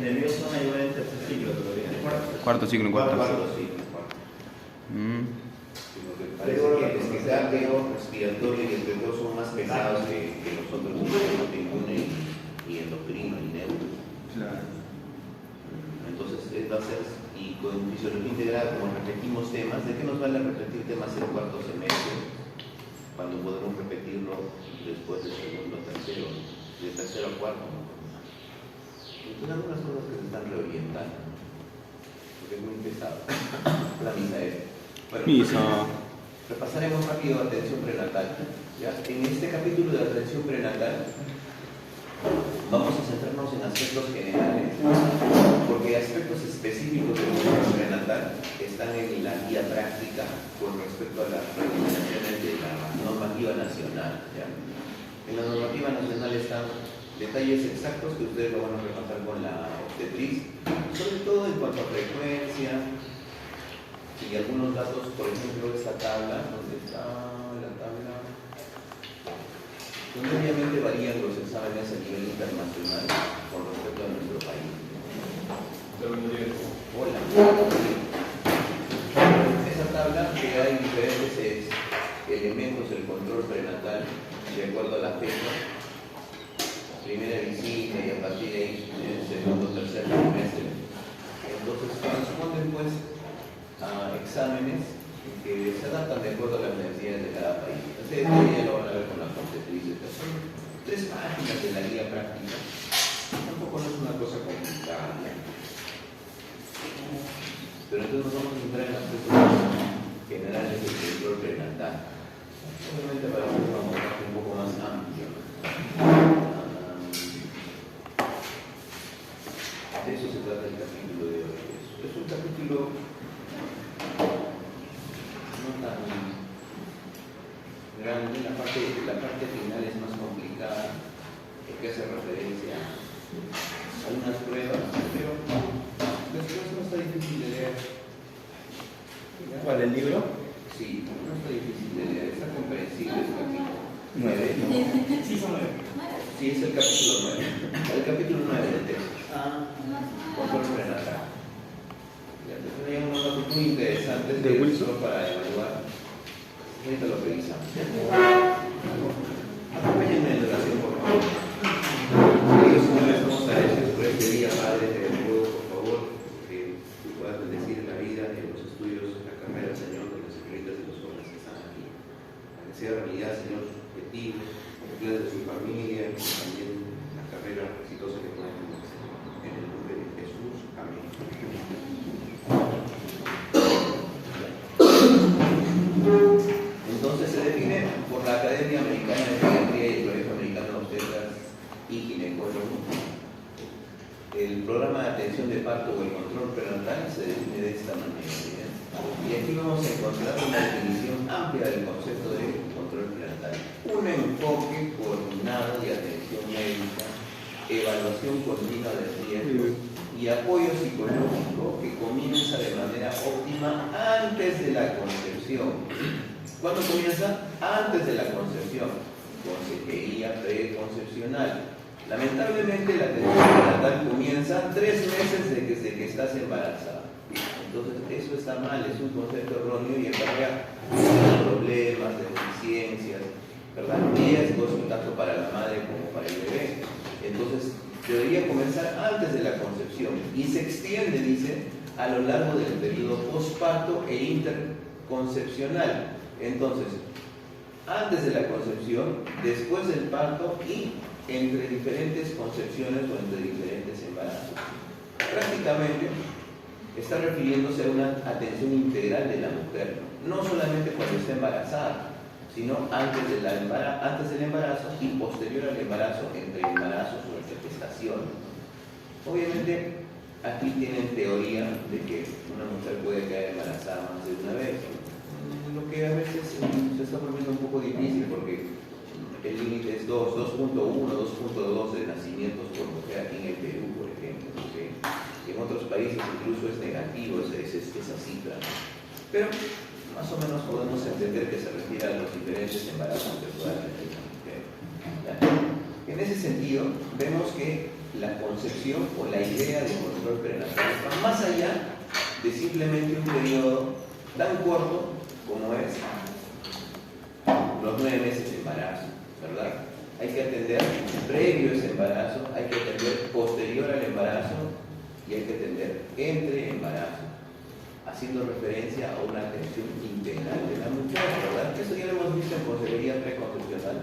nerviosos van a llevar en tercer ciclo todavía. Cuarto ciclo, cuarto. Cuarto ciclo. Parece que el cardio respiratorio y el pulmón son más pesados que los otros, inmune y endocrino y neuro. Claro. Entonces va a ser, y con fisiología integrada, como repetimos temas, ¿de qué nos vale repetir temas en cuarto semestre? Cuando podemos repetirlo después del segundo, tercero, de tercero a cuarto. Entonces algunas cosas que se están reorientando, porque es muy pesado. La misa es. Bueno, Misa. Repasaremos rápido atención prenatal. ¿Ya? En este capítulo de atención prenatal vamos a centrarnos en aspectos generales, porque aspectos específicos del atención prenatal están en la guía práctica con respecto a las recomendaciones de la normativa nacional. ¿Ya? En la normativa nacional están detalles exactos que ustedes lo van a repasar con la obstetriz, sobre todo en cuanto a frecuencia y algunos datos, por ejemplo, esta tabla, ¿dónde está la tabla? Donde obviamente varían los exámenes a nivel internacional con respecto a nuestro país. Hola. Esa tabla que hay diferentes elementos del control prenatal de acuerdo a la fecha, primera visita y a partir de ahí, segundo, tercer trimestre. Entonces corresponden pues a exámenes que se adaptan de acuerdo a las necesidades de cada país. Ustedes ya lo van a ver con la obstetriz. Son 3 páginas de la guía práctica. Tampoco no es una cosa complicada. Pero entonces nos vamos a centrar en aspectos generales del control prenatal. Obviamente para hacer un abordaje un poco más amplio. De eso se trata el capítulo de hoy. Es un capítulo no tan grande, la parte final es más complicada porque hace referencia a algunas pruebas, pero después no está difícil de leer. ¿Cuál, el libro? Sí, no está difícil de leer, está comprensible el capítulo 9. Sí, son 9. Sí, es el capítulo 9. El capítulo 9 del texto. Control prenatal. Hay unos datos muy interesantes ¿De Wilson? para evaluar. Ahorita lo revisamos. Acompáñenme en la oración, por favor. Queridos señores, estamos agradecidos por este día, Padre. Te ruego, por favor, que tú puedas bendecir la vida en los estudios, la carrera, Señor, de los secretos de los jóvenes que están aquí. Para que sea realidad, Señor, objetivo, de su familia, y también la carrera exitosa que pueden tener. En el nombre de Jesús. Amén. Entonces se define por la Academia Americana de Pediatría y el Colegio Americano de Obstetras y Ginecólogos. El programa de atención de parto o el control prenatal se define de esta manera. ¿Bien? Y aquí vamos a encontrar una definición amplia del concepto de control prenatal. Un enfoque coordinado de atención médica, evaluación continua de riesgos y apoyo psicológico que comienza de manera óptima antes de la concepción. ¿Cuándo comienza? Antes de la concepción. Consejería preconcepcional. Lamentablemente la atención prenatal comienza 3 meses desde que estás embarazada. Entonces eso está mal, es un concepto erróneo y acarrea problemas, deficiencias, ¿verdad? Riesgos tanto para la madre como para el bebé. Entonces debería comenzar antes de la concepción y se extiende, dice, a lo largo del periodo posparto e interconcepcional. Entonces, antes de la concepción, después del parto y entre diferentes concepciones o entre diferentes embarazos. Prácticamente está refiriéndose a una atención integral de la mujer, no solamente cuando está embarazada, sino antes del embarazo y posterior al embarazo, entre embarazos o entre gestación. Obviamente, aquí tienen teoría de que una mujer puede quedar embarazada más de una vez, lo que a veces se está volviendo un poco difícil porque el límite es 2.1, 2.2 de nacimientos por mujer aquí en el Perú, por ejemplo, porque en otros países incluso es negativo esa cifra. Pero más o menos podemos entender que se refiere a los diferentes embarazos que pueda tener la mujer. En ese sentido, vemos que la concepción o la idea de control prenatal va más allá de simplemente un periodo tan corto como es los 9 meses de embarazo, ¿verdad? Hay que atender previo a ese embarazo, hay que atender posterior al embarazo y hay que atender entre embarazo, haciendo referencia a una atención integral de la mujer, ¿verdad? Eso ya lo hemos visto en consejería preconcepcional,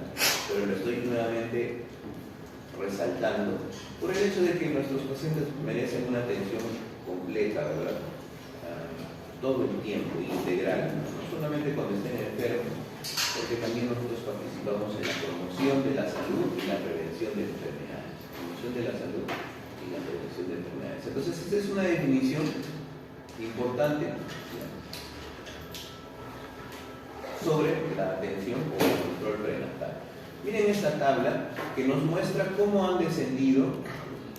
pero lo estoy nuevamente resaltando por el hecho de que nuestros pacientes merecen una atención completa, ¿verdad? Todo el tiempo, integral, no solamente cuando estén enfermos, porque también nosotros participamos en la promoción de la salud y la prevención de enfermedades. Promoción de la salud y la prevención de enfermedades. Entonces, esta es una definición importante sobre la atención o el control prenatal. Miren esta tabla que nos muestra cómo han descendido,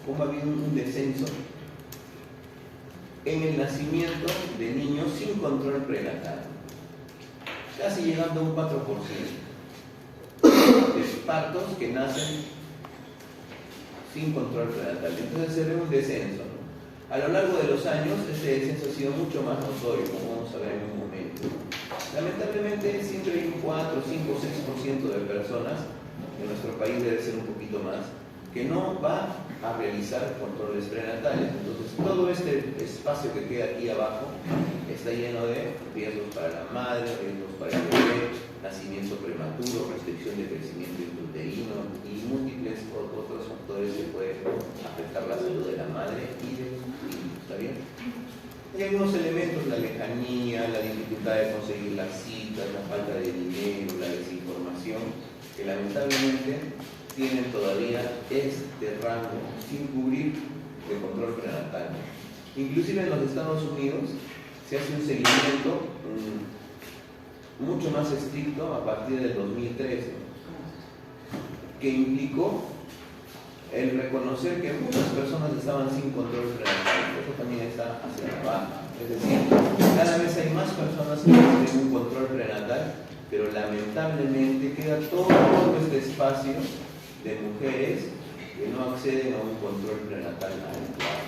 cómo ha habido un descenso en el nacimiento de niños sin control prenatal, casi llegando a un 4% de partos que nacen sin control prenatal. Entonces se ve un descenso, ¿no? A lo largo de los años este descenso ha sido mucho más notorio, como vamos a ver en un momento. Lamentablemente siempre hay un 4, 5, 6% de personas, en nuestro país debe ser un poquito más, que no va a realizar controles prenatales. Entonces todo este espacio que queda aquí abajo está lleno de riesgos para la madre, riesgos para el bebé, nacimiento prematuro, restricción de crecimiento intrauterino y múltiples otros factores que pueden afectar la salud de la madre y del niño. ¿Está bien? Hay algunos elementos, la lejanía, la dificultad de conseguir las citas, la falta de dinero, la desinformación, que lamentablemente tienen todavía este rango sin cubrir de control prenatal. Inclusive en los Estados Unidos se hace un seguimiento mucho más estricto a partir del 2013, que implicó el reconocer que muchas personas estaban sin control prenatal. Eso también está hacia la baja. Es decir, cada vez hay más personas que tienen un control prenatal, pero lamentablemente queda todo este espacio de mujeres que no acceden a un control prenatal adecuado.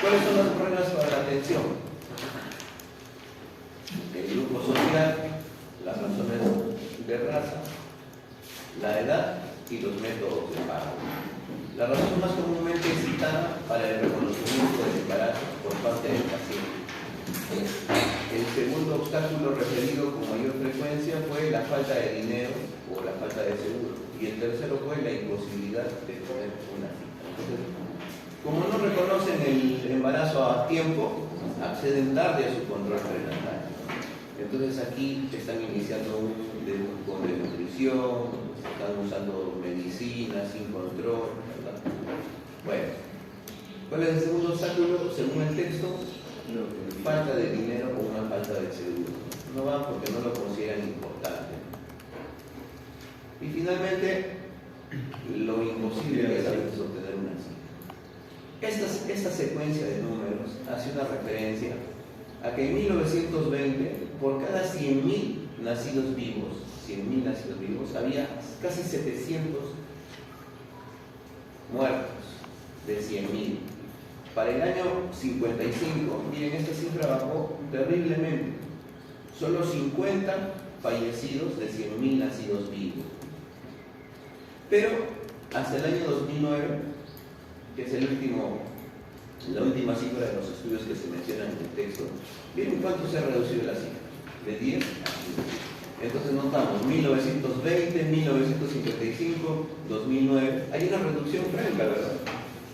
¿Cuáles son las reglas para la atención? El grupo social, las razones de raza, la edad y los métodos de pago. La razón más comúnmente citada para el reconocimiento del embarazo por parte del paciente. El segundo obstáculo referido con mayor frecuencia fue la falta de dinero o la falta de seguro. Y el tercero fue la imposibilidad de tener una cita. Entonces, como no reconocen el embarazo a tiempo, acceden tarde a su control prenatal. Entonces aquí están iniciando con desnutrición, están usando medicinas sin control, ¿verdad? Bueno, ¿cuál es el segundo obstáculo? Según el texto, falta de dinero o una falta de seguro. No van porque no lo consideran importante. Y finalmente, lo imposible que es a veces obtener una cita. Esta secuencia de números hace una referencia a que en 1920, por cada 100.000 nacidos vivos, había casi 700 muertos de 100.000. Para el año 55, miren, esta cifra bajó terriblemente. Solo 50 fallecidos de 100.000 nacidos vivos. Pero hasta el año 2009, que es la última cifra de los estudios que se mencionan en el texto, miren cuánto se ha reducido la cifra, de 10 a 15. Entonces notamos, 1920, 1955, 2009, hay una reducción franca, ¿verdad?,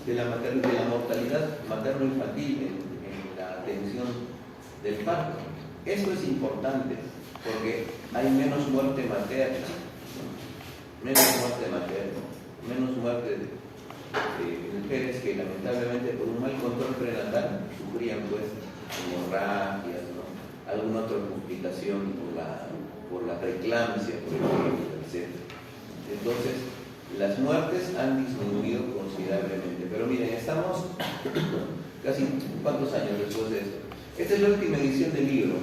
de la mortalidad materno-infantil en la atención del parto. Esto es importante porque hay menos muerte materna, menos muerte de mujeres que lamentablemente por un mal control prenatal sufrían pues hemorragias, ¿no?, alguna otra complicación por la preeclampsia, por ejemplo, etc. Entonces, las muertes han disminuido considerablemente. Pero miren, estamos casi ¿cuántos años después de esto? Esta es la última edición del libro.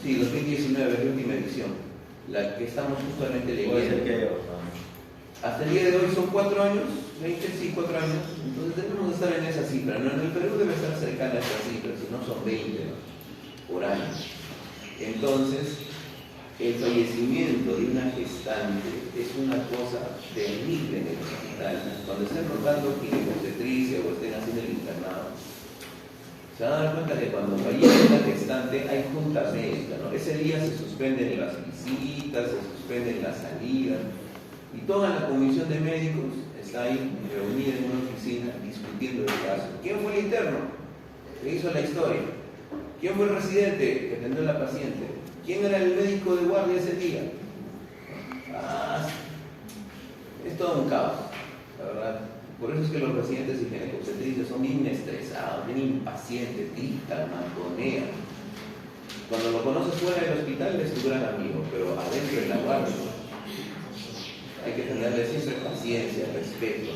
Sí, 2019 es la última edición. la que estamos justamente Puede ser leyendo. que haya bajado. Hasta el día de hoy son 4 años, 20, sí, 4 años. Entonces debemos estar en esa cifra. ¿No? En el Perú debe estar cercana a esa cifra, si no son 20, ¿no? Por año. Entonces, el fallecimiento de una gestante es una cosa terrible en el hospital. Cuando estén rotando ginecobstetricia o estén haciendo el internado, se van a dar cuenta que cuando fallece una gestante hay junta médica, ¿no? Ese día se suspenden las visitas, se suspenden las salidas, y toda la comisión de médicos está ahí reunida en una oficina discutiendo el caso. ¿Quién fue el interno que hizo la historia? ¿Quién fue el residente que atendió a la paciente? ¿Quién era el médico de guardia ese día? Es todo un caos, la verdad. Por eso es que los residentes y ginecobstetristas son bien estresados, bien impacientes, dictan, mangonean. Cuando lo conoces fuera del hospital es tu gran amigo, pero adentro de la guardia hay que tenerle siempre paciencia, respeto,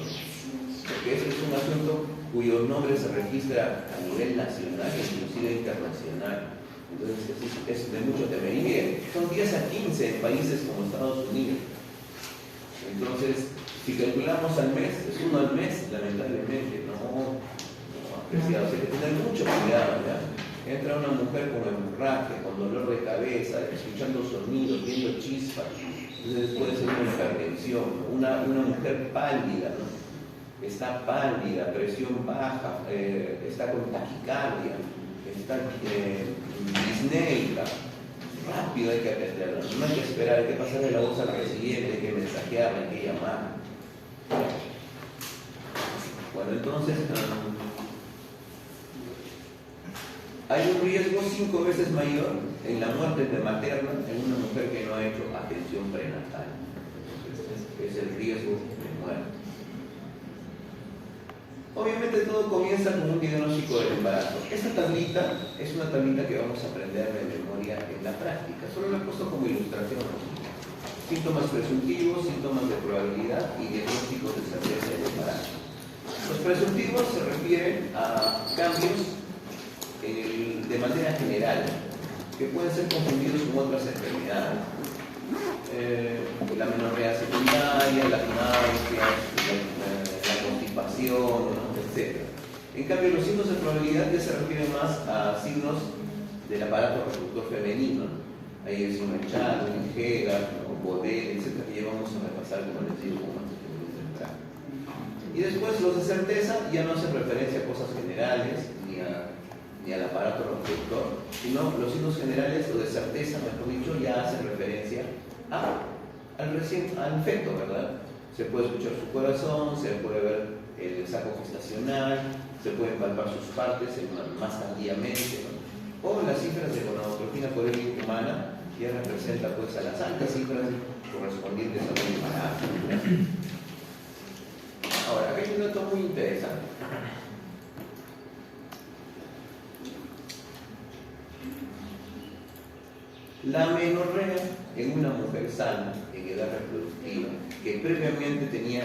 porque ese es un asunto cuyo nombre se registra a nivel nacional e inclusive internacional. Entonces es de mucho temer. Y miren, son 10 a 15 en países como Estados Unidos. Entonces, si calculamos al mes, es uno al mes, lamentablemente, no apreciados. Hay que tener mucho cuidado, ¿ya? Entra una mujer con hemorragia, con dolor de cabeza, escuchando sonidos, viendo chispas. Entonces puede ser una hipertensión. Una mujer pálida, ¿no? Está pálida, presión baja, está con taquicardia, está disneica. Rápido hay que atenderla, no hay que esperar, hay que pasarle la voz al residente, hay que mensajearla, hay que llamar. Bueno, entonces hay un riesgo 5 veces mayor en la muerte materna en una mujer que no ha hecho atención prenatal. Es el riesgo de muerte. Obviamente todo comienza con un diagnóstico del embarazo. Esta tablita es una tablita que vamos a aprender de memoria en la práctica. Solo lo he puesto como ilustración. Síntomas presuntivos, síntomas de probabilidad y diagnósticos de certeza del embarazo. Los presuntivos se refieren a cambios de manera general que pueden ser confundidos con otras enfermedades. La menorrea secundaria, las náuseas, la constipación, ¿no? Etc. En cambio, los signos de probabilidad ya se refieren más a signos del aparato reproductor femenino. Ahí es un Echado, un Hegar, un Bodel, etc. que ya vamos a repasar, como les digo, con más temprano. Y después los de certeza ya no hacen referencia a cosas generales ni al aparato reproductor, sino los signos generales o de certeza, mejor dicho, ya hacen referencia al feto, ¿verdad? Se puede escuchar su corazón, se puede ver el saco gestacional, se pueden palpar sus partes más tardíamente, ¿no? O las cifras de gonadotropina corélica humana ya representa pues a las altas cifras correspondientes a un embarazo. Ahora, aquí hay un dato muy interesante. La menorrea en una mujer sana, en edad reproductiva, que previamente tenía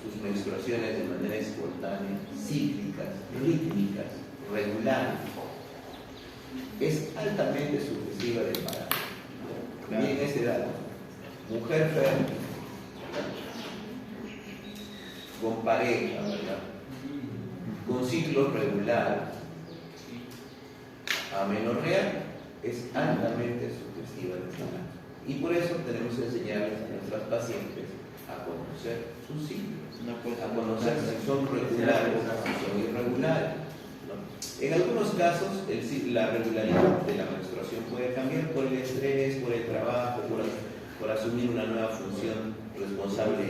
sus menstruaciones de manera espontánea, cíclicas, rítmicas, regulares, es altamente sugestiva del embarazo. Miren este dato. Mujer fértil, con pareja, ¿verdad? Con ciclos regulares, amenorrea es altamente sugestiva del embarazo. Y por eso tenemos que enseñarles a nuestras pacientes a conocer sus ciclos, a conocer si son regulares o si son irregulares, ¿no? En algunos casos la regularidad de la menstruación puede cambiar por el estrés, por el trabajo, por asumir una nueva función responsable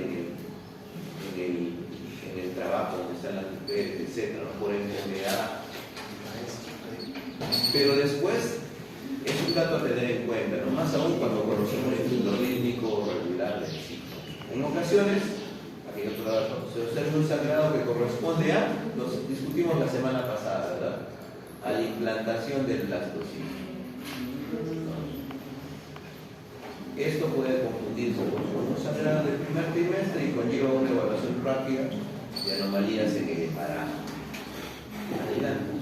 en el trabajo donde están las mujeres, etc., ¿no? Por enfermedad. Pero después es un dato a tener en cuenta, ¿no? Más aún cuando conocemos el ciclo rítmico regular del ciclo. En ocasiones, aquí hay otro dato, se observa un sangrado que corresponde lo discutimos la semana pasada, ¿verdad? A la implantación del blastocisto. Esto puede confundirse con un sangrado del primer trimestre y conlleva una evaluación rápida de anomalías en el embarazo. Adelante.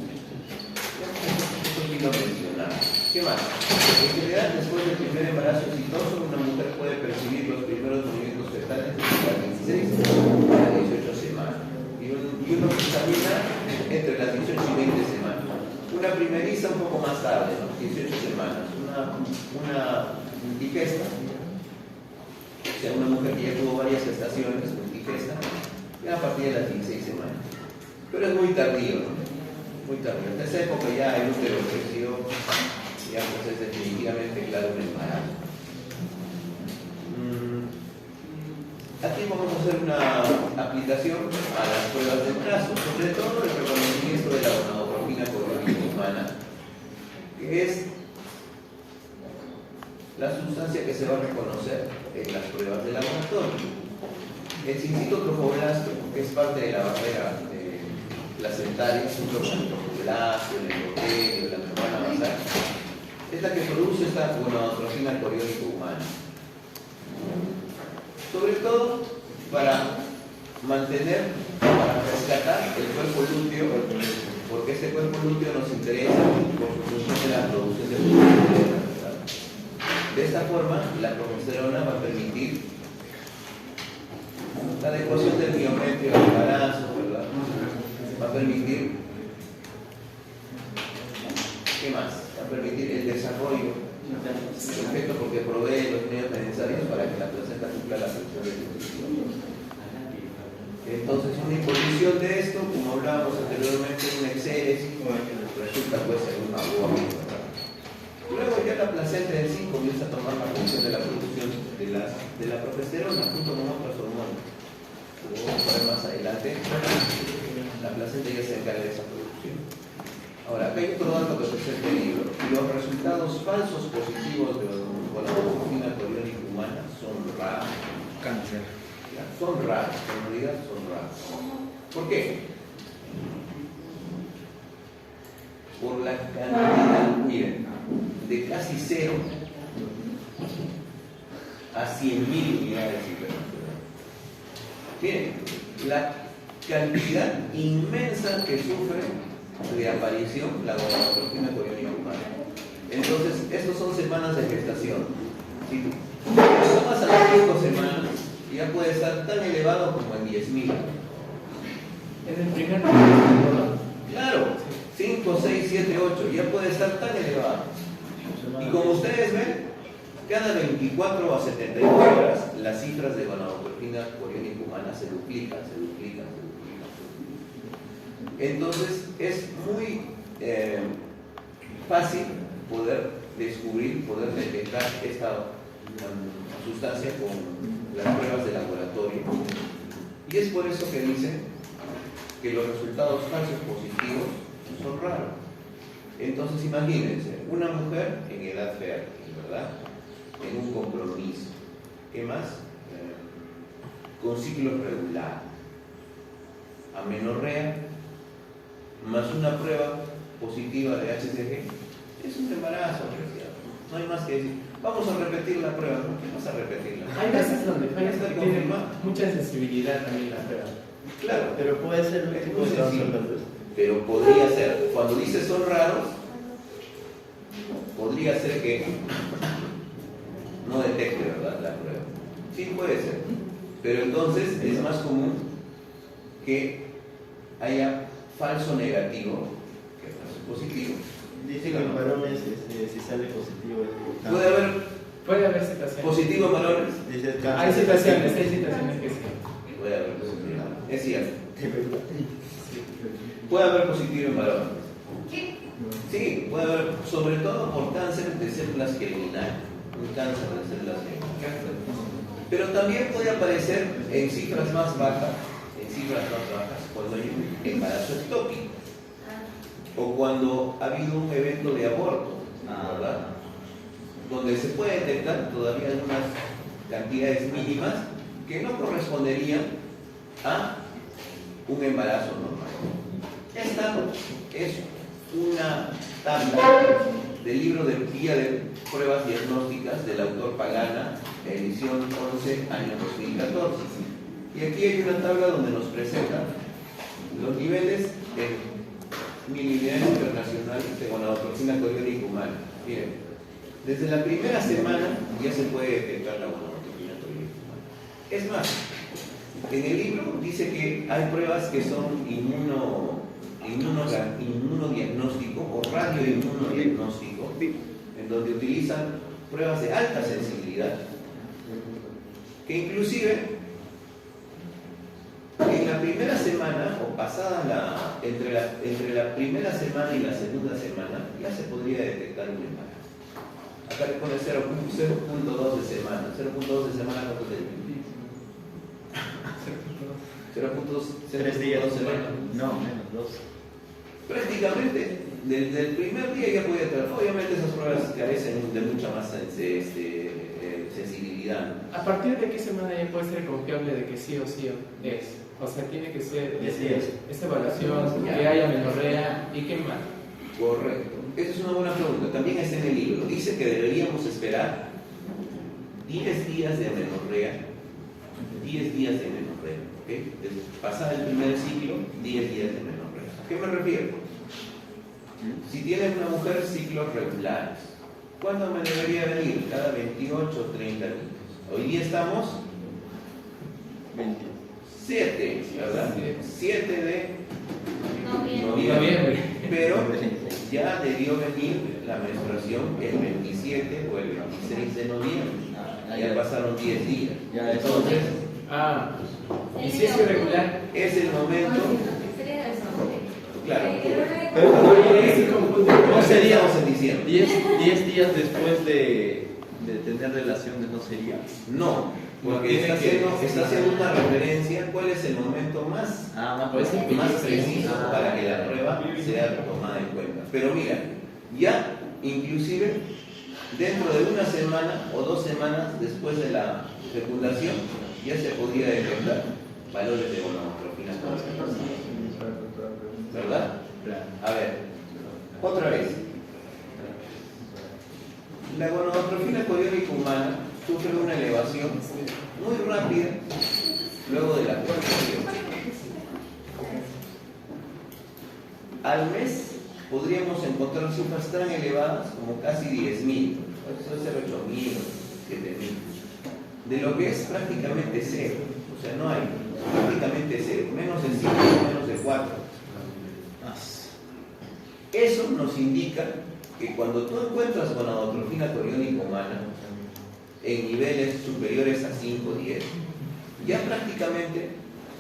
Esto quiero mencionar. ¿Qué más? En general, después del primer embarazo exitoso, una 16 a 18 semanas. Y uno que examina entre las 18 y 20 semanas. Una primeriza un poco más tarde, ¿no? 18 semanas. Una multigesta, o sea, una mujer que ya tuvo varias gestaciones, multigesta, ya a partir de las 16 semanas. Pero es muy tardío, ¿no? Muy tardío. En esa época ya el útero creció, ya pues es definitivamente claro un embarazo. Aquí vamos a hacer una aplicación a las pruebas de embarazo, sobre todo el reconocimiento de la gonadotropina coriónica humana, que es la sustancia que se va a reconocer en las pruebas de laboratorio. El sincito trofoblasto, que es parte de la barrera placentaria, junto con el trofoblasto, el endotelio, la membrana basal, es la que produce esta gonadotropina coriónica humana. Sobre todo para mantener, para rescatar el cuerpo lúteo, porque este cuerpo lúteo nos interesa por su función de la producción de progesterona. De esta forma, la progesterona va a permitir la adecuación del miometrio al embarazo, ¿verdad? Va a permitir, ¿qué más? Va a permitir el desarrollo perfecto, porque provee los medios necesarios para que la placenta cumpla la función de nutrición. Entonces, una imposición de esto, como hablábamos anteriormente, una exéresis, resulta pues en una aborto. Luego ya la placenta en sí comienza a tomar la función de la producción de la progesterona junto con otras hormonas. Como vamos a ver más adelante, la placenta ya se encarga de esa producción. Ahora, acá hay otro dato que presenta el libro. Los resultados falsos positivos de la gonadotropina coriónica humana son raros. Cáncer. Son raros, en realidad son raros. ¿Por qué? Por la cantidad, miren, de casi 0 a 100.000 unidades hipernaturales. Miren, la cantidad inmensa que sufre de aparición la gonadotropina coriónica humana. Entonces, estos son semanas de gestación. Si tú tomas a las 5 semanas, ya puede estar tan elevado como en 10.000. Es el primer momento. Claro, 5, 6, 7, 8, ya puede estar tan elevado. Y como ustedes ven, cada 24 a 72 horas las cifras de gonadotropina coriónica humana se duplican. Entonces es muy fácil poder descubrir, poder detectar esta sustancia con las pruebas de laboratorio. Y es por eso que dicen que los resultados falsos positivos son raros. Entonces imagínense, una mujer en edad fértil, ¿verdad? En un compromiso. ¿Qué más? Con ciclos regulares. Amenorrea, más una prueba positiva de HCG, es un embarazo, no hay más que decir. Vamos a repetir la prueba, ¿no? ¿Qué vas a repetirla? Hay veces donde fallas Está porque tiene confirmado. mucha sensibilidad también la prueba. Claro, Pero puede ser un es tipo muy de sencillo. cáncer. Pero podría ser, cuando dices son raros, podría ser que no detecte, ¿verdad?, la prueba. Sí puede ser, pero entonces es más común que haya falso negativo que falso positivo. Dice que en varones si sale positivo es cáncer. Puede haber situaciones. positivo en varones, Dice el cáncer. Hay situaciones que sí. puede haber positivo, es cierto. Puede haber positivo en varones. Sí, puede haber, sobre todo por cáncer de células germinales, un cáncer de células germinales. Pero también puede aparecer en cifras más bajas, cuando hay un embarazo ectópico o cuando ha habido un evento de aborto, ¿verdad? Donde se puede detectar todavía algunas cantidades mínimas que no corresponderían a un embarazo normal. Esta es una tabla del libro de guía de pruebas diagnósticas del autor Pagana, edición 11, año 2014. Y aquí hay una tabla donde nos presenta los niveles en miliunidades internacionales de gonadotropina coriónica humana. Miren, desde la primera semana ya se puede detectar la gonadotropina coriónica humana. Es más, En el libro dice que hay pruebas que son inmunodiagnóstico o radioinmunodiagnóstico, en donde utilizan pruebas de alta sensibilidad, que inclusive en la primera semana o pasada entre la primera semana y la segunda semana ya se podría detectar un embarazo. Acá le pone 0.2 de semana. 0.2 de semana, ¿cuánto te dice? 3 días. 2 semanas. No, menos 2. Prácticamente, desde el primer día ya puede tener. Obviamente esas pruebas carecen de mucha más sensibilidad. ¿A partir de qué semana ya puede ser confiable de que sí o sí es? O sea, tiene que ser 10 días. esta evaluación, que haya amenorrea y qué más. Correcto. Esa es una buena pregunta. También está en el libro. Dice que deberíamos esperar 10 días de amenorrea. 10 días de amenorrea. ¿Okay? Pasar el primer ciclo, 10 días de amenorrea. ¿A qué me refiero? Si tienes una mujer ciclos regulares, ¿cuándo me debería venir? Cada 28 o 30 días. Hoy día estamos 7, ¿verdad? 7 de noviembre. Pero ya debió venir la menstruación el 27 o el 26 de noviembre. Ya pasaron 10 días. Entonces, y si es irregular, es el momento. Claro. No sería en diciembre. 10 días después de tener relaciones, ¿no sería? No, porque está haciendo una referencia cuál es el momento más preciso para que la prueba sea tomada en cuenta. Pero mira, ya inclusive dentro de una semana o 2 semanas después de la fecundación ya se podría detectar valores de gonadotropina, ¿verdad? A ver, otra vez. La gonadotropina coriónica humana sufre una elevación muy rápida luego de la fecundación. Al mes podríamos encontrar cifras tan elevadas como casi 10.000, puede ser 8.000, 7.000, de lo que es prácticamente cero. O sea, no hay, prácticamente cero, menos de 5, menos de 4. Eso nos indica que cuando tú encuentras gonadotropina coriónica humana en niveles superiores a 5 o 10, ya prácticamente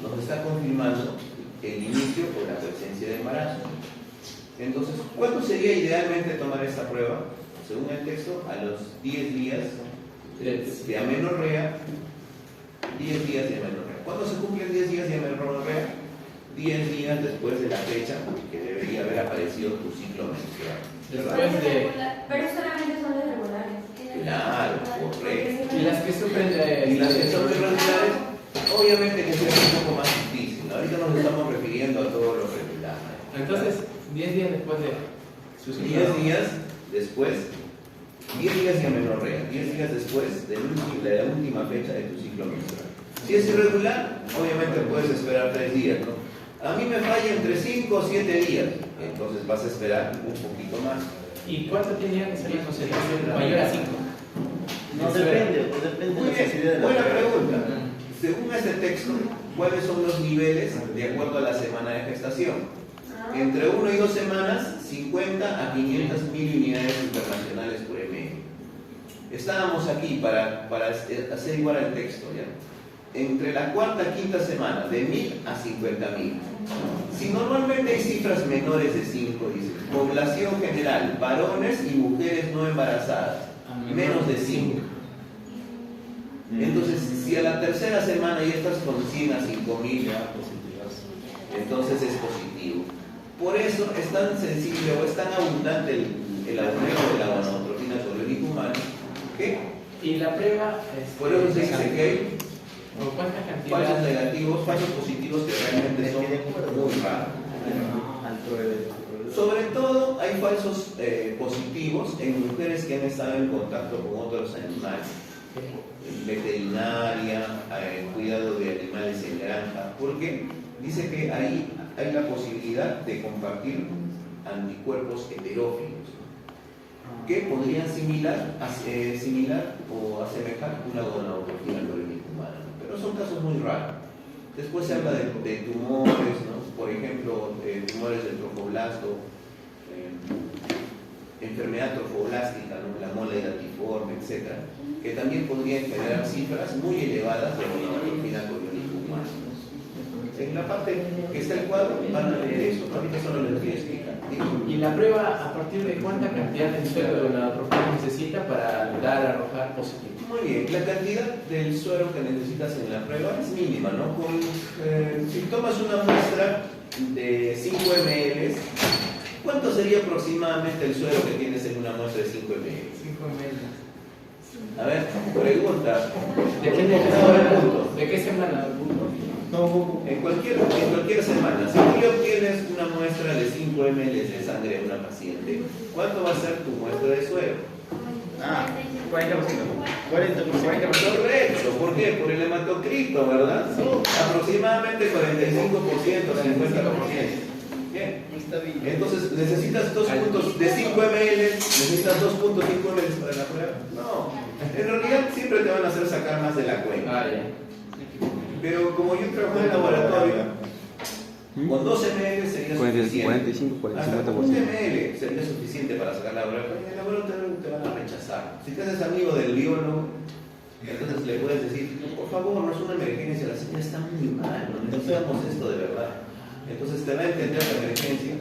nos está confirmando el inicio o la presencia de embarazo. Entonces, ¿cuándo sería idealmente tomar esta prueba? Según el texto, a los 10 días de amenorrea. 10 días de amenorrea. ¿Cuándo se cumplen 10 días de amenorrea? 10 días después de la fecha que debería haber aparecido tu ciclo menstrual. Pero solamente son los regulares. Claro, correcto. Y las que sufren de... Y las que son irregulares, obviamente que es un poco más difícil. Ahorita nos estamos refiriendo a todo lo regular. Entonces, 10 días después de su ciclo. 10 días después, 10 días de amenorrea, 10 días después de la última fecha de tu ciclo menstrual. Si es irregular, obviamente puedes esperar 3 días, ¿no? A mí me falla entre 5 o 7 días, entonces vas a esperar un poquito más. ¿Y cuánto tenía que ser la concentración mayor a 5? No, depende de Muy la sensibilidad de bien, la buena prueba. pregunta. Según este texto, ¿cuáles son los niveles de acuerdo a la semana de gestación? Entre 1 y 2 semanas, 50 a 500 mil unidades internacionales por ml. Estábamos aquí para hacer igual al texto, ¿ya? Entre la cuarta y quinta semana, de 1000 a 50.000. Si normalmente hay cifras menores de 5, dice, población general, varones y mujeres no embarazadas, menos de 5. Entonces, si a la tercera semana ya estás con 100 a 5.000, entonces es positivo. Por eso es tan sensible o es tan abundante el aumento de la gonadotropina coriónica humana que Y la prueba por eso se dice que hay ¿o cuánta falsos cantidad? negativos, falsos positivos que realmente son muy raros. Sobre todo hay falsos positivos en mujeres que han estado en contacto con otros animales, veterinaria, cuidado de animales en granja, porque dice que ahí hay la posibilidad de compartir anticuerpos heterófilos que podrían similar o asemejar una gonadotropina coriónica humana, pero son casos muy raros. Después se habla de tumores, ¿no? Por ejemplo, tumores del trofoblasto, enfermedad trofoblástica, ¿no? La mole datiforme, etc., que también podrían generar cifras muy elevadas de mononucleotina coriónica humana. En la parte que está el cuadro van a ver eso, ¿no? Ahorita solo les voy a explicar. ¿Y la prueba a partir de cuánta cantidad de suero de la trofa necesita para dar a arrojar positivo? Muy bien, la cantidad del suero que necesitas en la prueba es mínima, ¿no? Si tomas una muestra de 5 ml, ¿cuánto sería aproximadamente el suero que tienes en una muestra de 5 ml? 5 ml. A ver, pregunta. ¿De qué semana? En cualquier semana, si tú le obtienes una muestra de 5 ml de sangre a una paciente, ¿cuánto va a ser tu muestra de suero? 40%. Correcto, ¿por qué? Por el hematocrito, ¿verdad? Aproximadamente 45%, 50%. Bien. Entonces, ¿necesitas 2 puntos de 5 ml? ¿Necesitas 2.5 ml para la prueba? No. En realidad siempre te van a hacer sacar más de la cuenta. Pero como yo trabajo en laboratorio, con 2 ml sería suficiente. 45, Hasta 40, 50%. 1 ml sería suficiente para sacar la prueba. En el laboratorio te van a rechazar. Si te haces amigo del biólogo, entonces le puedes decir, por favor, no es una emergencia, la señal está muy mal, no necesitamos esto de verdad. Entonces te va a entender la emergencia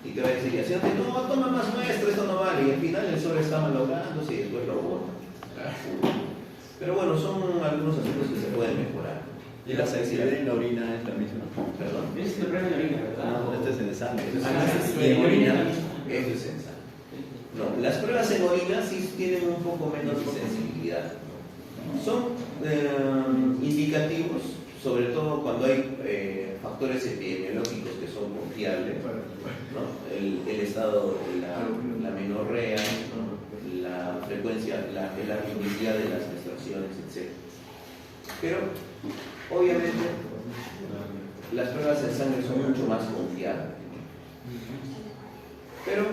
y te va a decir, así no, toma más muestra, esto no vale. Y al final el sobre está malográndose y después lo bota. Pero bueno, son algunos asuntos que se pueden mejorar. ¿Y la sensibilidad en la orina es la misma? ¿Perdón? Es el premio de orina, ¿verdad? No, este es en sangre. Y en orina. Eso es sensato. No, las pruebas en orina sí tienen un poco menos de sensibilidad. Son indicativos, sobre todo cuando hay factores epidemiológicos que son confiables, ¿no? El estado de la menorrea, ¿no? La frecuencia, la regularidad de las menstruaciones, etc. Pero, obviamente, las pruebas en sangre son mucho más confiables. Pero,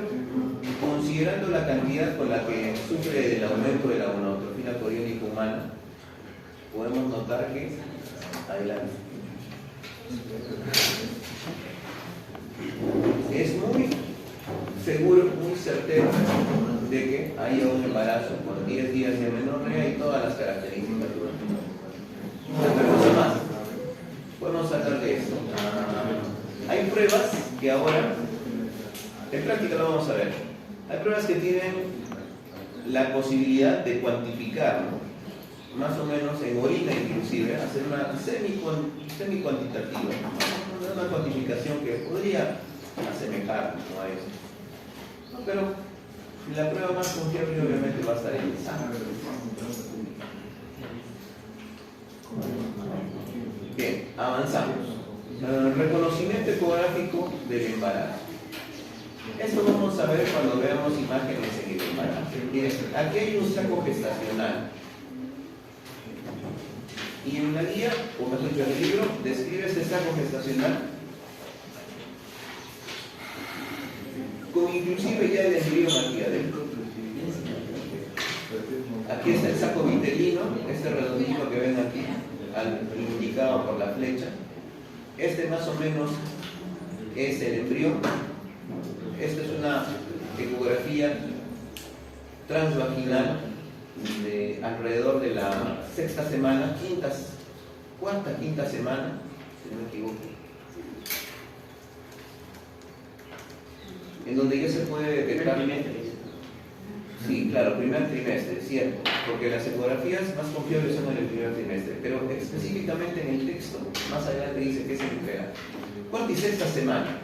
considerando la cantidad con la que sufre del aumento de la mononucleotina coriónica humana, podemos notar que adelante. Es muy seguro, muy certero de que haya un embarazo con 10 días de menorrea y todas las características. Otra cosa más, podemos sacar de esto. Hay pruebas que ahora, en práctica lo vamos a ver, hay pruebas que tienen la posibilidad de cuantificar, ¿no? Más o menos en orina inclusive, hacer una semi-cuantitativa, una cuantificación que podría asemejar, ¿no?, a eso. No, pero la prueba más confiable obviamente va a estar en el sangre. Bien, avanzamos. Reconocimiento ecográfico del embarazo. Esto vamos a ver cuando veamos imágenes en el embarazo. Bien, aquí hay un saco gestacional. Y en la guía, o mejor dicho, en el libro, describe este saco gestacional con inclusive ya el embrión aquí adentro. Aquí está el saco vitelino, este redondito que ven aquí, indicado por la flecha. Este más o menos es el embrión. Esta es una ecografía transvaginal de alrededor de la sexta semana, cuarta, quinta semana, si no me equivoco, en donde ya se puede detectar. Sí, claro, primer trimestre, cierto, porque las ecografías más confiables son en el primer trimestre, pero específicamente en el texto, más adelante dice que es en mujer. Cuarta y sexta semana.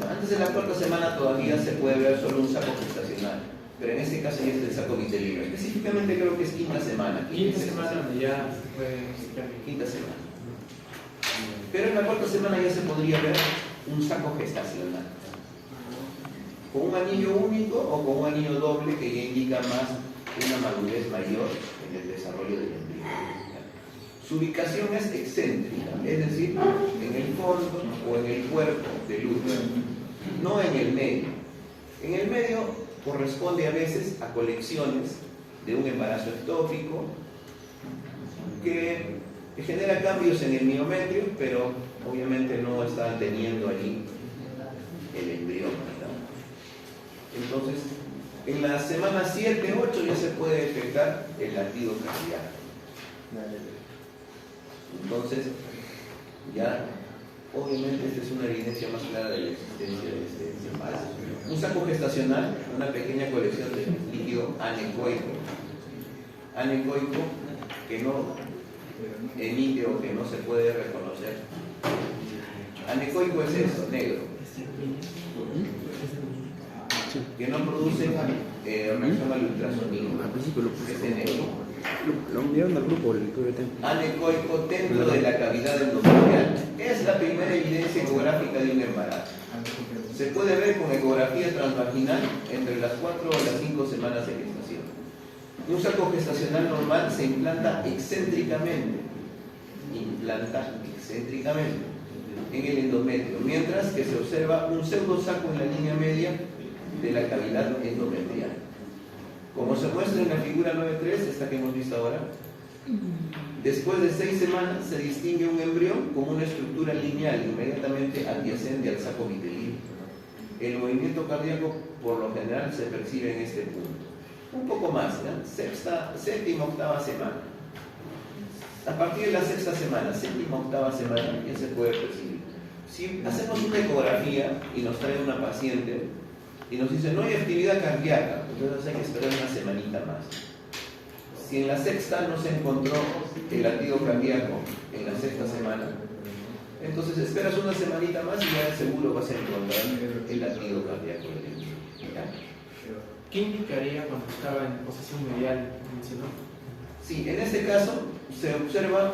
Antes de la cuarta semana todavía se puede ver solo un saco gestacional, pero en este caso ya es el saco vitelino. Específicamente creo que es quinta semana. Quinta semana ya se puede. Quinta semana. Pero en la cuarta semana ya se podría ver un saco gestacional, con un anillo único o con un anillo doble que ya indica más una madurez mayor en el desarrollo del embrión. Su ubicación es excéntrica, es decir, en el fondo o en el cuerpo del útero, no en el medio. En el medio corresponde a veces a colecciones de un embarazo ectópico que genera cambios en el miometrio, pero obviamente no está teniendo allí el embrión, ¿no? Entonces, en la semana 7-8 ya se puede detectar el latido cardíaco. Entonces, ya obviamente esta es una evidencia más clara de la existencia de este embarazo. Un saco gestacional, una pequeña colección de líquido anecoico. Anecoico que no emite o que no se puede reconocer. Anecoico es eso, negro. Que no produce reacción al ultrasonido. Este negro. Lo enviaron al grupo del QVT. Anecoico dentro de la cavidad endometrial. Es la primera evidencia ecográfica de un embarazo. Se puede ver con ecografía transvaginal entre las 4 o las 5 semanas de gestación. Un saco gestacional normal se implanta excéntricamente en el endometrio, mientras que se observa un pseudosaco en la línea media de la cavidad endometrial. Como se muestra en la figura 9.3, esta que hemos visto ahora, después de 6 semanas se distingue un embrión con una estructura lineal inmediatamente adyacente al saco vitelino. El movimiento cardíaco por lo general se percibe en este punto. Un poco más, ¿no? Séptima, octava semana. A partir de la 6ª semana, séptima, octava semana, ya se puede percibir. Si hacemos una ecografía y nos trae una paciente y nos dice no hay actividad cardíaca, entonces hay que esperar una semanita más. Si en la 6ª no se encontró el latido cardíaco en la 6ª semana, entonces esperas una semanita más y ya seguro vas a encontrar el latido cardíaco del niño. ¿Qué indicaría cuando estaba en posición medial? ¿No? Sí, en este caso se observa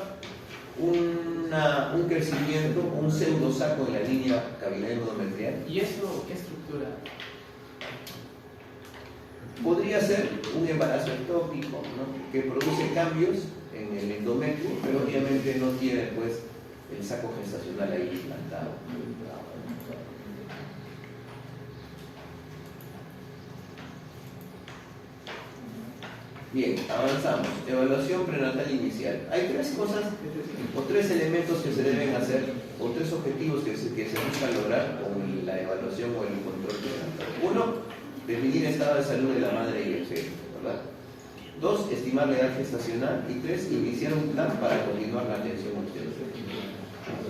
un crecimiento, un pseudosaco en la línea cavidad endometrial. ¿Y eso qué estructura? Podría ser un embarazo ectópico, ¿no? Que produce cambios en el endometrio, pero obviamente no tiene pues el saco gestacional ahí implantado. Bien, avanzamos. Evaluación prenatal inicial. Hay 3 cosas o 3 elementos que se deben hacer o 3 objetivos que se buscan lograr con la evaluación o el control prenatal. 1, definir el estado de salud de la madre y el feto, ¿verdad? 2, estimar la edad gestacional. Y 3, iniciar un plan para continuar la atención obstétrica.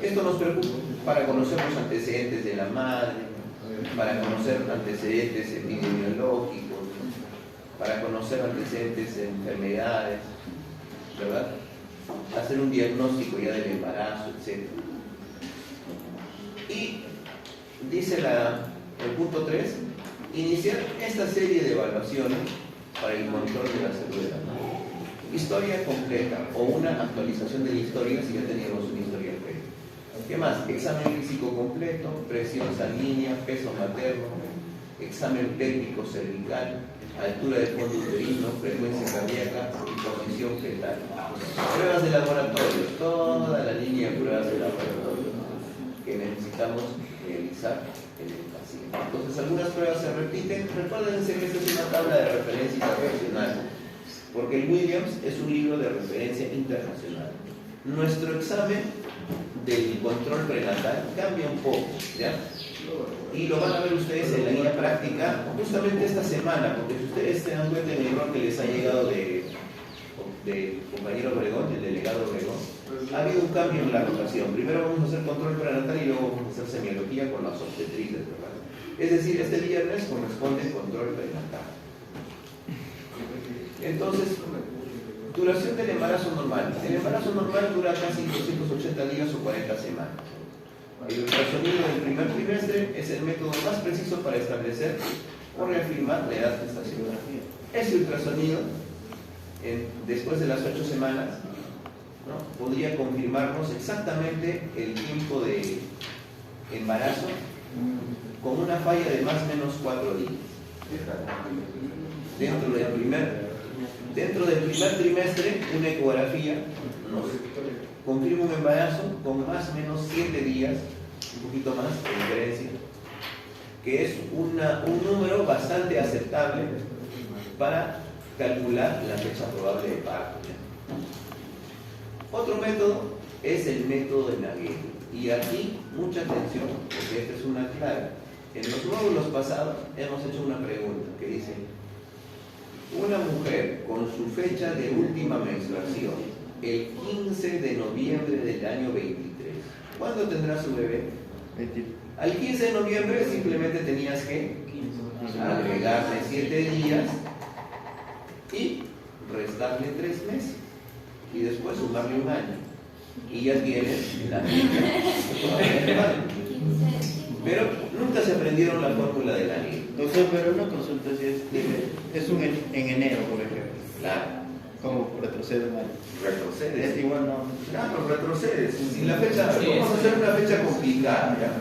Esto nos preocupa para conocer los antecedentes de la madre, para conocer antecedentes epidemiológicos, para conocer antecedentes de enfermedades, ¿verdad? Hacer un diagnóstico ya del embarazo, etc. Y dice el punto 3, iniciar esta serie de evaluaciones para el control de la salud de la madre. Historia completa o una actualización de la historia si ya teníamos una historia previa. ¿Qué más? Examen físico completo, presión sanguínea, peso materno, examen pélvico cervical, altura de fondo uterino, frecuencia cardíaca y posición fetal. Pruebas de laboratorio, toda la línea de pruebas de laboratorio que necesitamos realizar en el paciente. Entonces algunas pruebas se repiten. Recuérdense que esta es una tabla de referencia internacional, porque el Williams es un libro de referencia internacional. Nuestro examen del control prenatal cambia un poco, ¿ya? Y lo van a ver ustedes en la guía práctica justamente esta semana, porque si ustedes se dan cuenta en el error que les ha llegado de compañero Obregón, el delegado Obregón, ha habido un cambio en la rotación. Primero vamos a hacer control prenatal y luego vamos a hacer semiología con las obstetrices, ¿verdad? Es decir, este viernes corresponde control prenatal. Entonces, duración del embarazo normal. El embarazo normal dura casi 280 días o 40 semanas. El ultrasonido del primer trimestre es el método más preciso para establecer o reafirmar la edad gestacional. Ese ultrasonido, después de las 8 semanas, ¿no?, podría confirmarnos exactamente el tiempo de embarazo con una falla de más o menos 4 días. Dentro del primer trimestre, una ecografía nos confirma un embarazo con más o menos 7 días, un poquito más de diferencia, que es un número bastante aceptable para calcular la fecha probable de parto. Otro método es el método de Naguero. Y aquí, mucha atención, porque esta es una clave. En los módulos pasados hemos hecho una pregunta que dice: una mujer con su fecha de última menstruación, el 15 de noviembre del año 23, ¿cuándo tendrá su bebé? Al 15 de noviembre simplemente tenías que agregarle 7 días y restarle 3 meses. Y después sumarle un año. Y ya tienes la fecha. Pero nunca se aprendieron la fórmula de la ley. Doctor, pero una consulta si es en enero, por ejemplo. Claro. Como retrocede un año. Retrocedes. Es igual, no. Claro, retrocedes. Si la fecha, Sí, vamos a hacer una fecha complicada, ¿ya?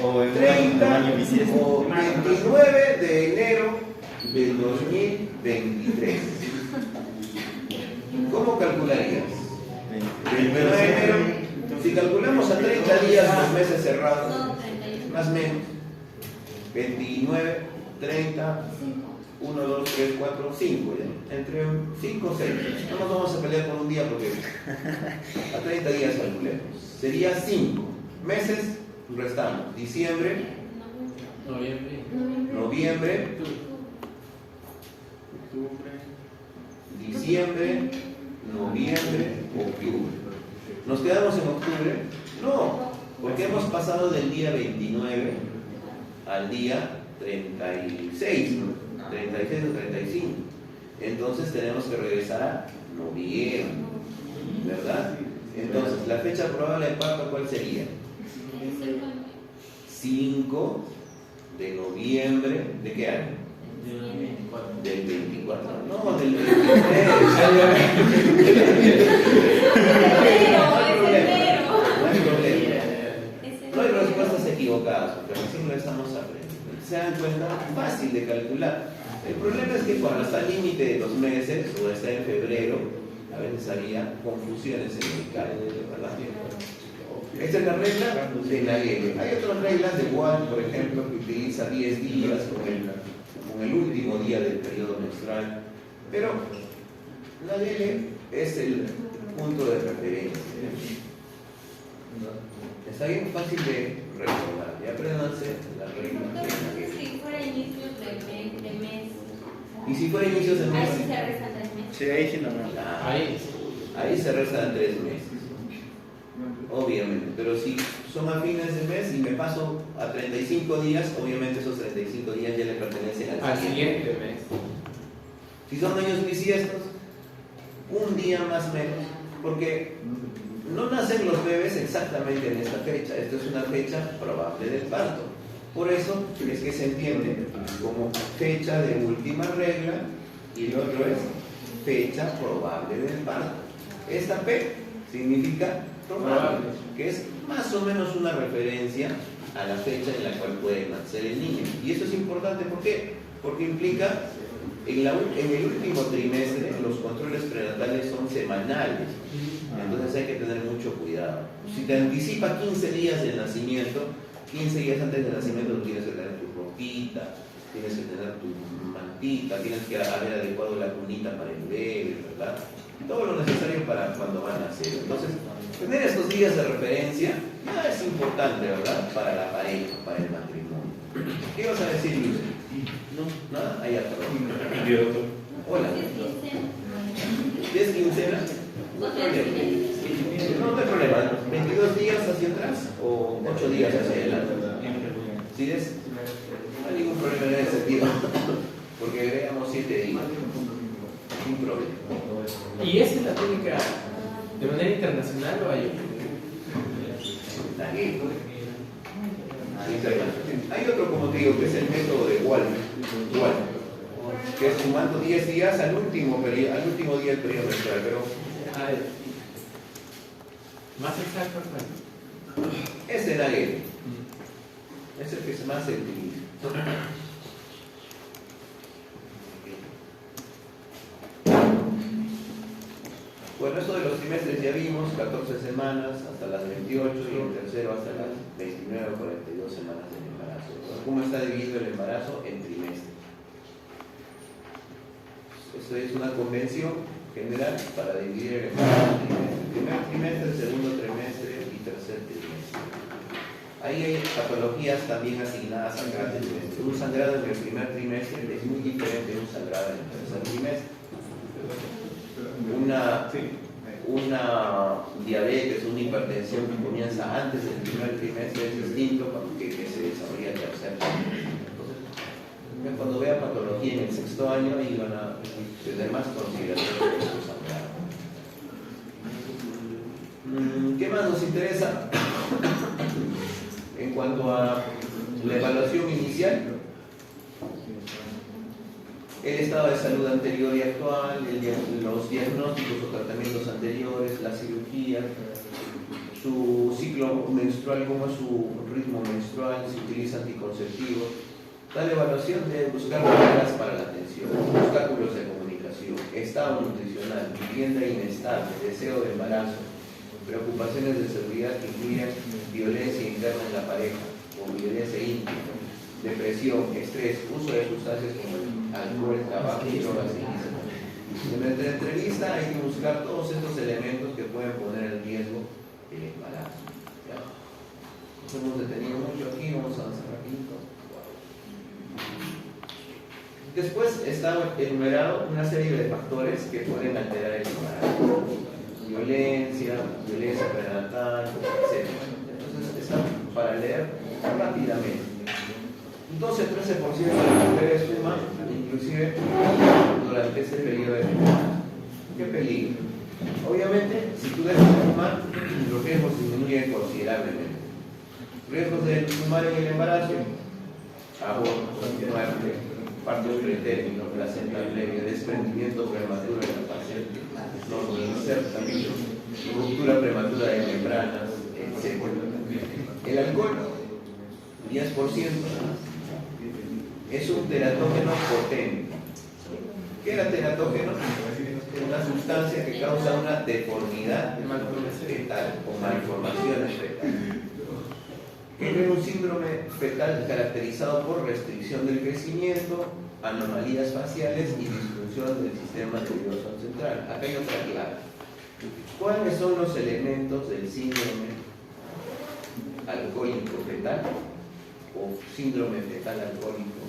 O en 30 un año bisiesto. o 29 de enero del 2023. ¿Cómo calcularías? 29 de enero. Si calculamos a 30 días los meses cerrados, No, 31. más o menos 29, 30, 1, 2, 3, 4, 5, ¿ya? Entre 5 o 6. No nos vamos a pelear por un día porque a 30 días calculemos. Sería 5 meses, restamos diciembre, Noviembre. noviembre, diciembre, noviembre, octubre. ¿Nos quedamos en octubre? No, porque hemos pasado del día 29 al día 36, ¿no? 36 o 35. Entonces tenemos que regresar a noviembre, ¿verdad? Entonces, la fecha probable de parto, ¿cuál sería? 5 de noviembre, ¿de qué año? Del 24, no, del 23. No hay problema. No hay respuestas equivocadas, porque recién lo estamos aprendiendo. ¿Se dan cuenta? Fácil de calcular. El problema es que cuando está al límite de 2 meses o está en febrero, a veces había confusiones en el cálculo, ¿verdad? Esta es la regla de Naguero. Hay otras reglas de Wahl, por ejemplo, que utiliza 10 días con el último día del periodo menstrual, pero Naguero es el punto de referencia. Está bien fácil de recordar. Y apréndanse las reglas de Naguero. Si fuera inicios de mes, Y si fuera inicios de ahí mes, sí se restan 3 meses. Sí, ahí sí no. ahí se restan 3 meses. Obviamente, pero si son a fines de mes y me paso a 35 días, obviamente esos 35 días ya le pertenecen Al siguiente mes. Si son años bisiestos, un día más menos, porque no nacen los bebés exactamente en esta fecha. Esto es una fecha probable del parto. Por eso es que se entiende como fecha de última regla y el otro es fecha probable del parto. Esta P significa probable, que es más o menos una referencia a la fecha en la cual puede nacer el niño. Y eso es importante, ¿por qué? Porque implica en el último trimestre los controles prenatales son semanales, entonces hay que tener mucho cuidado. Si te anticipa 15 días del nacimiento, 15 días antes del nacimiento tú tienes que tener tu ropita, tienes que tener tu mantita, tienes que haber adecuado la cunita para el bebé, ¿verdad? Todo lo necesario para cuando van a nacer. Entonces, tener estos días de referencia ya es importante, ¿verdad? Para la pareja, para el matrimonio. ¿Qué ibas a decir, Luis? No, nada, ahí atrás. Hola. ¿10 quincenas? No hay problema. 22 días hacia atrás o 8 días hacia adelante. ¿Sí ves? No hay ningún problema en ese sentido. Porque agregamos 7 días. Sin problema. ¿Y esa es la técnica de manera internacional o hay Aquí. Hay otro, como te digo, que es el método de Wahl, que es sumando 10 días al último día del periodo menstrual, pero A ver, más exacto, ¿cuál? ese es Naguero. Es el que más se utiliza. Bueno, eso de los trimestres ya vimos, 14 semanas hasta las 28 y el tercero hasta las 29 o 42 semanas del embarazo. ¿Cómo está dividido el embarazo? En trimestres. Esto es una convención general para dividir el embarazo en trimestres. primer trimestre, segundo trimestre y tercer trimestre. Ahí hay patologías también asignadas a cada trimestre. Un sangrado en el primer trimestre es muy diferente de un sangrado en el tercer trimestre. Una diabetes, una hipertensión que comienza antes del primer trimestre es distinto que se desarrolla el tercer trimestre. Entonces, cuando vea patología en el sexto año, ahí van a tener más consideración de estos sangrados. ¿Qué más nos interesa? En cuanto a la evaluación inicial, el estado de salud anterior y actual, los diagnósticos o tratamientos anteriores, la cirugía, su ciclo menstrual, cómo es su ritmo menstrual, si utiliza anticonceptivos. La evaluación de buscar maneras para la atención, obstáculos de comunicación, estado nutricional, vivienda inestable, deseo de embarazo, preocupaciones de seguridad que incluyen violencia interna en la pareja o violencia íntima, depresión, estrés, uso de sustancias como el alcohol, tabaco y drogas ilícitas. En nuestra entrevista hay que buscar todos estos elementos que pueden poner en riesgo el embarazo. ¿Ya? Nos hemos detenido mucho aquí, vamos a avanzar rapidito. Después está enumerado una serie de factores que pueden alterar el embarazo. Violencia prenatal, etc. Entonces está para leer rápidamente. 12-13% de las mujeres fuman, inclusive durante este periodo de embarazo. ¿Qué peligro? Obviamente, si tú dejas de fumar, los riesgos disminuyen considerablemente. Riesgos de fumar en el embarazo: aborto, muerte, partos pretéritos, placenta previa, desprendimiento prematuro de la paciente, insertamiento, ruptura prematura de membranas, etc. El alcohol, 10%, es un teratógeno potente. ¿Qué era teratógeno? Una sustancia que causa una deformidad fetal o malformaciones fetales. Es un síndrome fetal caracterizado por restricción del crecimiento, anomalías faciales y disfunción del sistema nervioso central. Acá hay otra clave. ¿Cuáles son los elementos del síndrome alcohólico fetal o síndrome fetal alcohólico?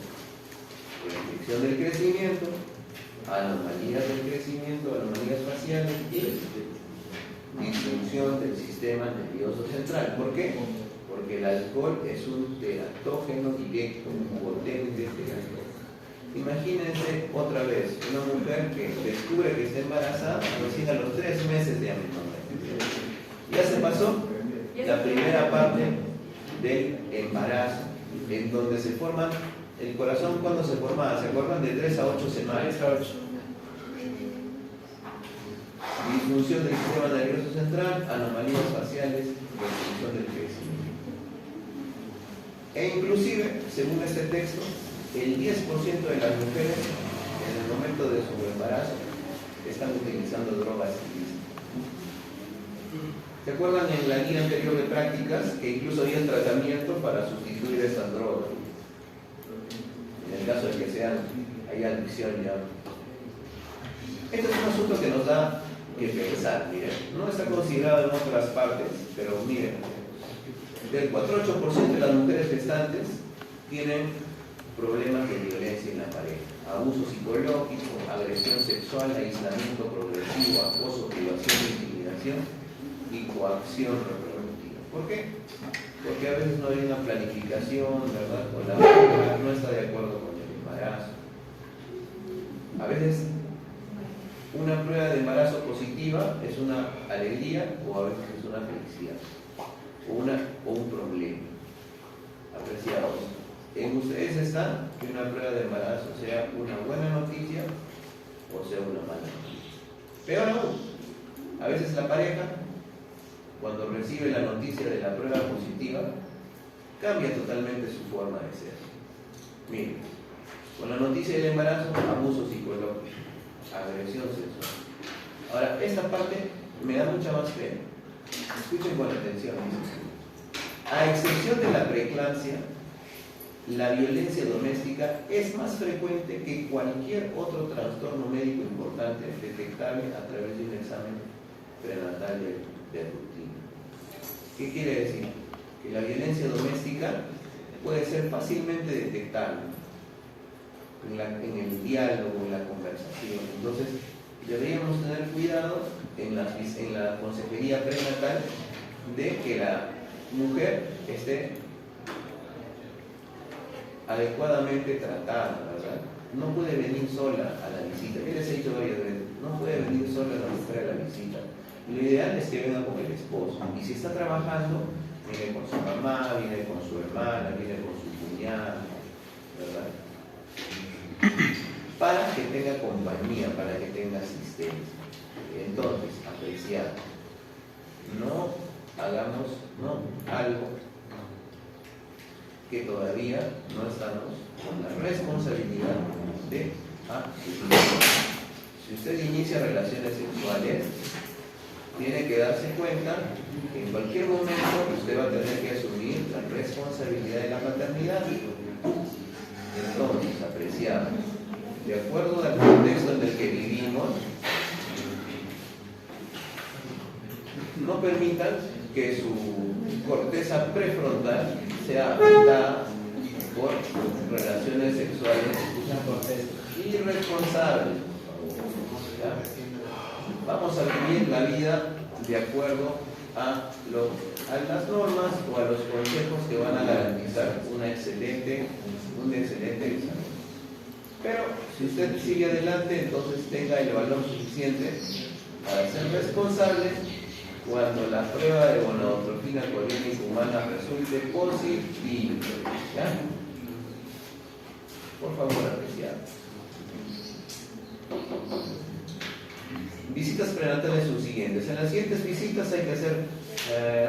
Restricción del crecimiento, anomalías del crecimiento, anomalías faciales y disfunción del sistema nervioso central. ¿Por qué? Porque el alcohol es un teratógeno directo, un potente teratógeno. Imagínense otra vez una mujer que descubre que está embarazada recién a los 3 meses de amenorrea. Ya se pasó la primera parte del embarazo, en donde se forman el corazón. ¿Cuándo se formaba? Se forman de 3 a 8 semanas. Disfunción del sistema nervioso central, anomalías faciales, restricción del crecimiento. E inclusive, según este texto, el 10% de las mujeres en el momento de su embarazo están utilizando drogas ilícitas. ¿Se acuerdan en la guía anterior de prácticas que incluso había tratamiento para sustituir esas drogas? En el caso de que sean, hay adicción ya. Este es un asunto que nos da que pensar, miren. No está considerado en otras partes, pero miren, del 4-8% de las mujeres gestantes tienen problemas de violencia en la pareja, abuso psicológico, agresión sexual, aislamiento progresivo, acoso, privación, intimidación y coacción reproductiva. ¿Por qué? Porque a veces no hay una planificación, ¿verdad? O la pareja no está de acuerdo con el embarazo. A veces una prueba de embarazo positiva es una alegría o a veces es una felicidad o un problema. Apreciados. En ustedes está que una prueba de embarazo sea una buena noticia o sea una mala noticia. Peor aún, a veces la pareja, cuando recibe la noticia de la prueba positiva, cambia totalmente su forma de ser. Miren, con la noticia del embarazo, abuso psicológico, agresión sexual. Ahora, esta parte me da mucha más pena. Escuchen con atención. A excepción de la preeclampsia, la violencia doméstica es más frecuente que cualquier otro trastorno médico importante detectable a través de un examen prenatal de rutina. ¿Qué quiere decir? Que la violencia doméstica puede ser fácilmente detectable en el diálogo, en la conversación. Entonces, deberíamos tener cuidado en la consejería prenatal de que la mujer esté adecuadamente tratada, ¿verdad? No puede venir sola a la visita. ¿Qué les he dicho varias veces? No puede venir sola la mujer a la visita. Lo ideal es que venga con el esposo. Y si está trabajando, viene con su mamá, viene con su hermana, viene con su cuñada, ¿verdad? Para que tenga compañía, para que tenga asistencia. Entonces, apreciar. No hagamos algo que todavía no estamos con la responsabilidad de asumir. Si usted inicia relaciones sexuales, tiene que darse cuenta que en cualquier momento usted va a tener que asumir la responsabilidad de la paternidad. Entonces, apreciar, de acuerdo al contexto en el que vivimos, no permitan que su corteza prefrontal sea afectada por relaciones sexuales irresponsables. ¿Ya? Vamos a vivir la vida de acuerdo a las normas o a los consejos que van a garantizar un excelente desarrollo. Pero si usted sigue adelante, entonces tenga el valor suficiente para ser responsable cuando la prueba de gonadotropina coriónica humana resulte positiva. ¿Ya? Por favor, apreciar. Visitas prenatales son siguientes. En las siguientes visitas hay que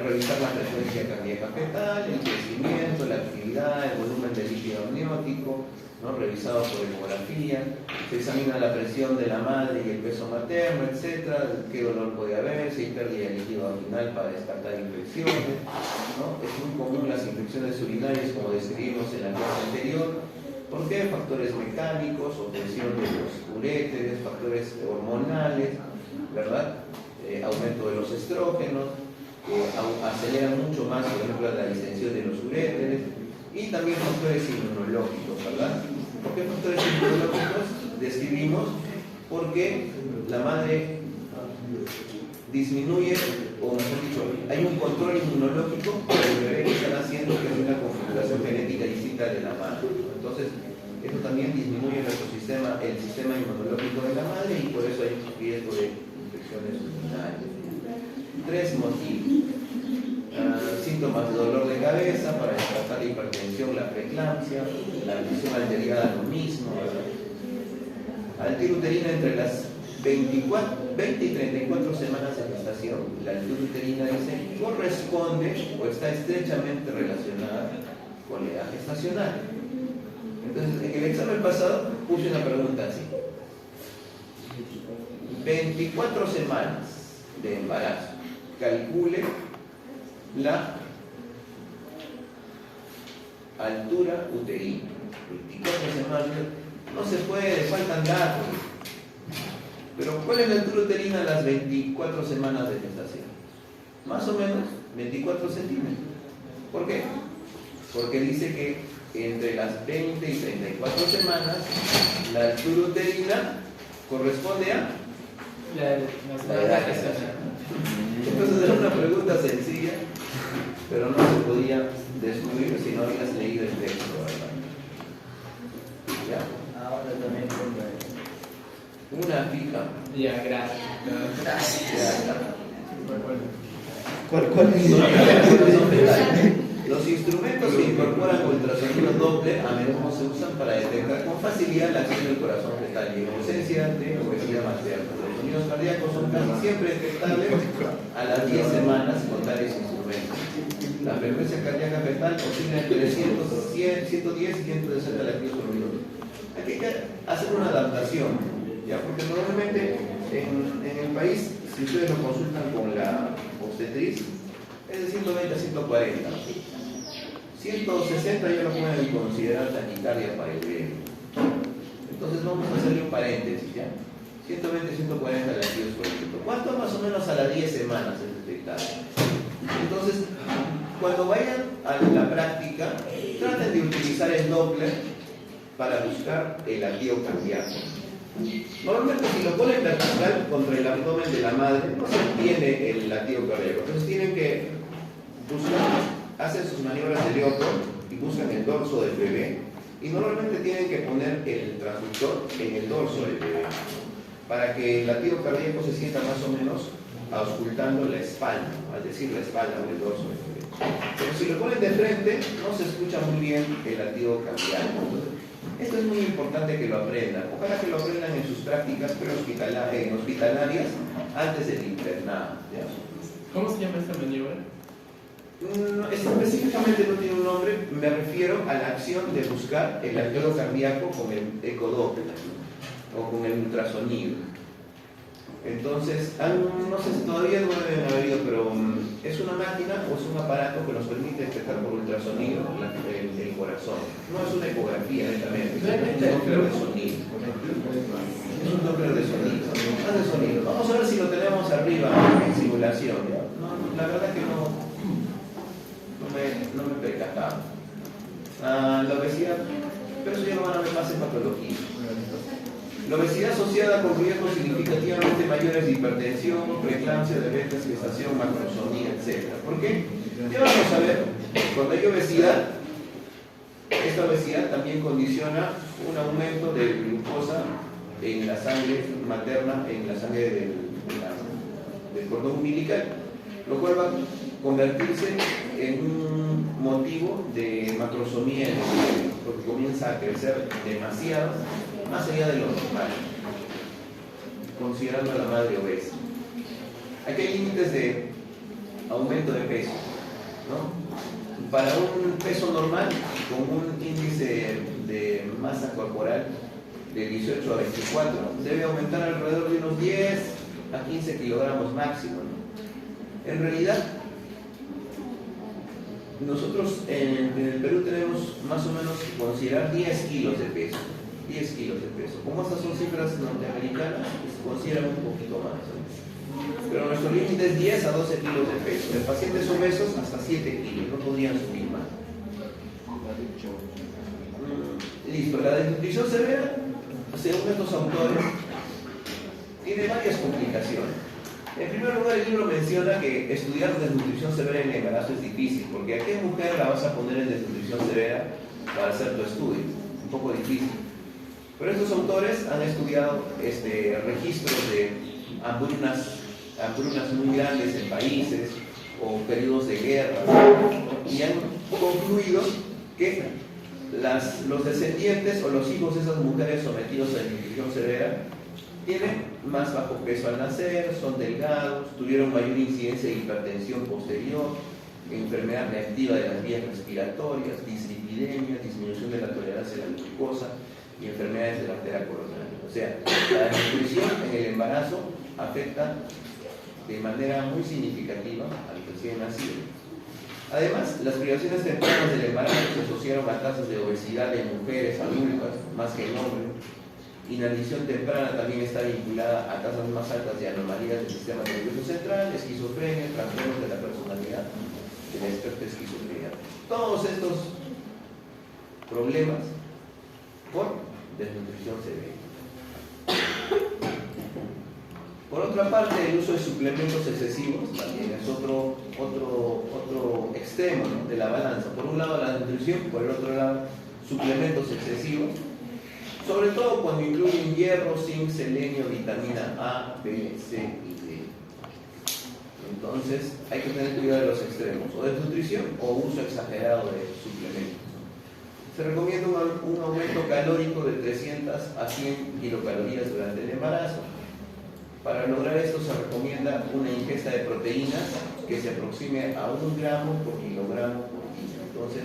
revisar la frecuencia cardíaca fetal, el crecimiento, la actividad, el volumen del líquido amniótico, ¿no? Revisado por ecografía. Se examina la presión de la madre y el peso materno, etc. Qué dolor puede haber, si hay pérdida de líquido abdominal para descartar infecciones, ¿no? Es muy común las infecciones urinarias, como describimos en la clase anterior. ¿Por qué? Factores mecánicos, opresión de los uréteres, factores hormonales, ¿verdad? Aumento de los estrógenos, aceleran mucho más, por ejemplo, la distensión de los uréteres, y también factores inmunológicos, ¿verdad? ¿Por qué factores inmunológicos? Describimos porque la madre disminuye, o mejor dicho, hay un control inmunológico del bebé que están haciendo, que es una configuración genética distinta de la madre. Entonces, eso también disminuye el sistema inmunológico de la madre, y por eso hay riesgo de infecciones urinarias. 3 motivos. Síntomas de dolor de cabeza para descartar la hipertensión, la preeclampsia, la visión alterada, lo mismo, ¿verdad? Altura uterina entre las 20 y 34 semanas de gestación. La altura uterina, dice, corresponde o está estrechamente relacionada con la edad gestacional. Entonces, en el examen pasado puse una pregunta así: 24 semanas de embarazo, calcule la altura uterina. 24 semanas, no se puede, faltan datos. Pero ¿cuál es la altura uterina a las 24 semanas de gestación? Más o menos 24 centímetros. ¿Por qué? Porque dice que entre las 20 y 34 semanas la altura uterina corresponde a la edad gestacional. Entonces era una pregunta sencilla, pero no se podía descubrir si no habías leído el texto, ¿verdad? ¿Ya? Ahora también Una fija. Ya, gracias. Ya. ¿Cuál? Los instrumentos que incorporan ultrasonido Doppler a menudo se usan para detectar con facilidad la acción del corazón fetal y en ausencia de obesidad materna. Los sonidos cardíacos son casi siempre detectables a las 10 semanas con tales instrumentos. La frecuencia cardíaca fetal oscila entre 110 y 160 latidos por minuto. Aquí hay que hacer una adaptación, ¿ya? Porque normalmente en el país, si ustedes lo consultan con la obstetriz, es de 120 a 140. 160 ya lo pueden considerar taquicardia para el bebé. Entonces vamos a hacerle un paréntesis, ¿ya? 120, 140 latidos por minuto. ¿Cuánto más o menos a las 10 semanas es detectable? Entonces, cuando vayan a la práctica, traten de utilizar el Doppler para buscar el latido cardíaco. Normalmente si lo ponen vertical contra el abdomen de la madre, no se obtiene el latido cardíaco. Entonces tienen que buscar, hacen sus maniobras de Leopold y buscan el dorso del bebé. Y normalmente tienen que poner el transductor en el dorso del bebé para que el latido cardíaco se sienta más o menos auscultando la espalda, es decir, la espalda o el dorso del bebé. Pero si lo ponen de frente, no se escucha muy bien el latido cardíaco. Esto es muy importante que lo aprendan. Ojalá que lo aprendan en sus prácticas hospitalarias antes del internado. ¿Ya? ¿Cómo se llama esta maniobra? Específicamente no tiene un nombre, me refiero a la acción de buscar el latido cardíaco con el ecodoppler o con el ultrasonido. Entonces, no sé si todavía no deben haber ido, pero es una máquina o es un aparato que nos permite detectar por ultrasonido el corazón. No es una ecografía netamente, es un Doppler de sonido. Es un Doppler de sonido. Más de sonido. Vamos a ver si lo tenemos arriba en simulación. No, la verdad que no me percataba. La obesidad, pero eso ya lo van a ver más en patología. La obesidad asociada con riesgos significativamente mayores de hipertensión, preeclampsia, diabetes, gestación, macrosomía, etc. ¿Por qué? Ya vamos a ver, cuando hay obesidad, esta obesidad también condiciona un aumento de glucosa en la sangre materna, en la sangre del cordón umbilical, lo cual va a convertirse en un motivo de macrosomía en el bebé, porque comienza a crecer demasiado, más allá de lo normal, considerando a la madre obesa. Aquí hay límites de aumento de peso, ¿no? Para un peso normal, con un índice de masa corporal de 18 a 24, debe aumentar alrededor de unos 10 a 15 kilogramos máximo, ¿no? En realidad, nosotros en el Perú tenemos más o menos que considerar 10 kilos de peso. 10 kilos de peso. Como estas son cifras norteamericanas, se consideran un poquito más. Pero nuestro límite es 10 a 12 kilos de peso. En pacientes obesos hasta 7 kilos, no podrían subir más. Listo, la desnutrición severa, según estos autores, tiene varias complicaciones. En primer lugar, el libro menciona que estudiar desnutrición severa en el embarazo es difícil, porque ¿a qué mujer la vas a poner en desnutrición severa para hacer tu estudio? Un poco difícil. Pero estos autores han estudiado registros de hambrunas muy grandes en países o periodos de guerra y han concluido que los descendientes o los hijos de esas mujeres sometidos a desnutrición severa tienen más bajo peso al nacer, son delgados, tuvieron mayor incidencia de hipertensión posterior, enfermedad reactiva de las vías respiratorias, dislipidemia, disminución de la tolerancia a la glucosa y enfermedades de la arteria coronaria. O sea, la desnutrición en el embarazo afecta de manera muy significativa al recién nacido. Además, las privaciones tempranas del embarazo se asociaron a tasas de obesidad en mujeres adultas, más que en hombres. Inanición temprana también está vinculada a tasas más altas de anomalías del sistema nervioso central, esquizofrenia, trastornos de la personalidad, del espectro de esquizofrenia. Todos estos problemas por desnutrición severa. Por otra parte, el uso de suplementos excesivos también es otro extremo, ¿no?, de la balanza. Por un lado la nutrición, por el otro lado suplementos excesivos, sobre todo cuando incluyen hierro, zinc, selenio, vitamina A, B, C y D. Entonces hay que tener cuidado de los extremos, o desnutrición o uso exagerado de suplementos. Se recomienda un aumento calórico de 300 a 100 kilocalorías durante el embarazo. Para lograr esto se recomienda una ingesta de proteínas que se aproxime a 1 gramo por kilogramo por día. Entonces,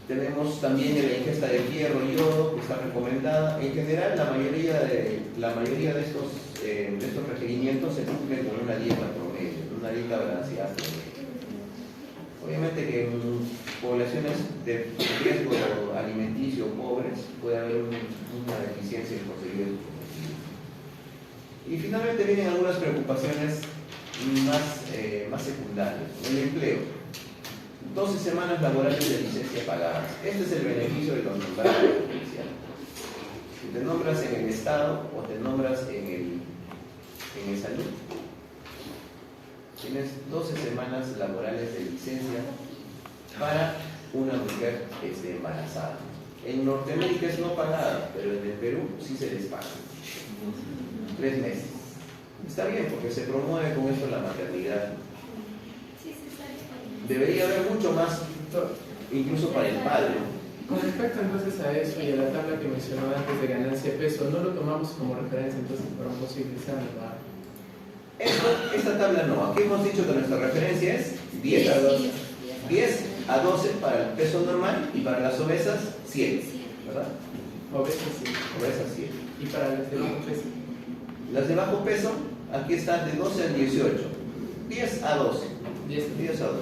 tenemos también la ingesta de hierro y yodo, que está recomendada. En general, la mayoría de estos requerimientos se cumplen con una dieta promedio, una dieta balanceada. Obviamente que en poblaciones de riesgo alimenticio pobres puede haber una deficiencia en conseguir el combustible. Y finalmente vienen algunas preocupaciones más secundarias. El empleo. 12 semanas laborales de licencia pagadas. Este es el beneficio de los nombrados judiciales. Si te nombras en el Estado o te nombras en el Salud, tienes 12 semanas laborales de licencia para una mujer que esté embarazada. En Norteamérica es no pagada, pero en el Perú sí se les paga. 3 meses. Está bien, porque se promueve con eso la maternidad. Debería haber mucho más, incluso para el padre. Con respecto entonces a eso y a la tabla que mencionó antes de ganancia de peso, ¿no lo tomamos como referencia entonces para un posible examen? Esta tabla no. Aquí hemos dicho que nuestra referencia es 10 a 12. 10 a 12 para el peso normal y para las obesas 7, ¿verdad? Obesas sí. Obesas 7. ¿Y para las de bajo peso? Las de bajo peso, aquí están de 12 a 18. 10 a 12. 10 a 12.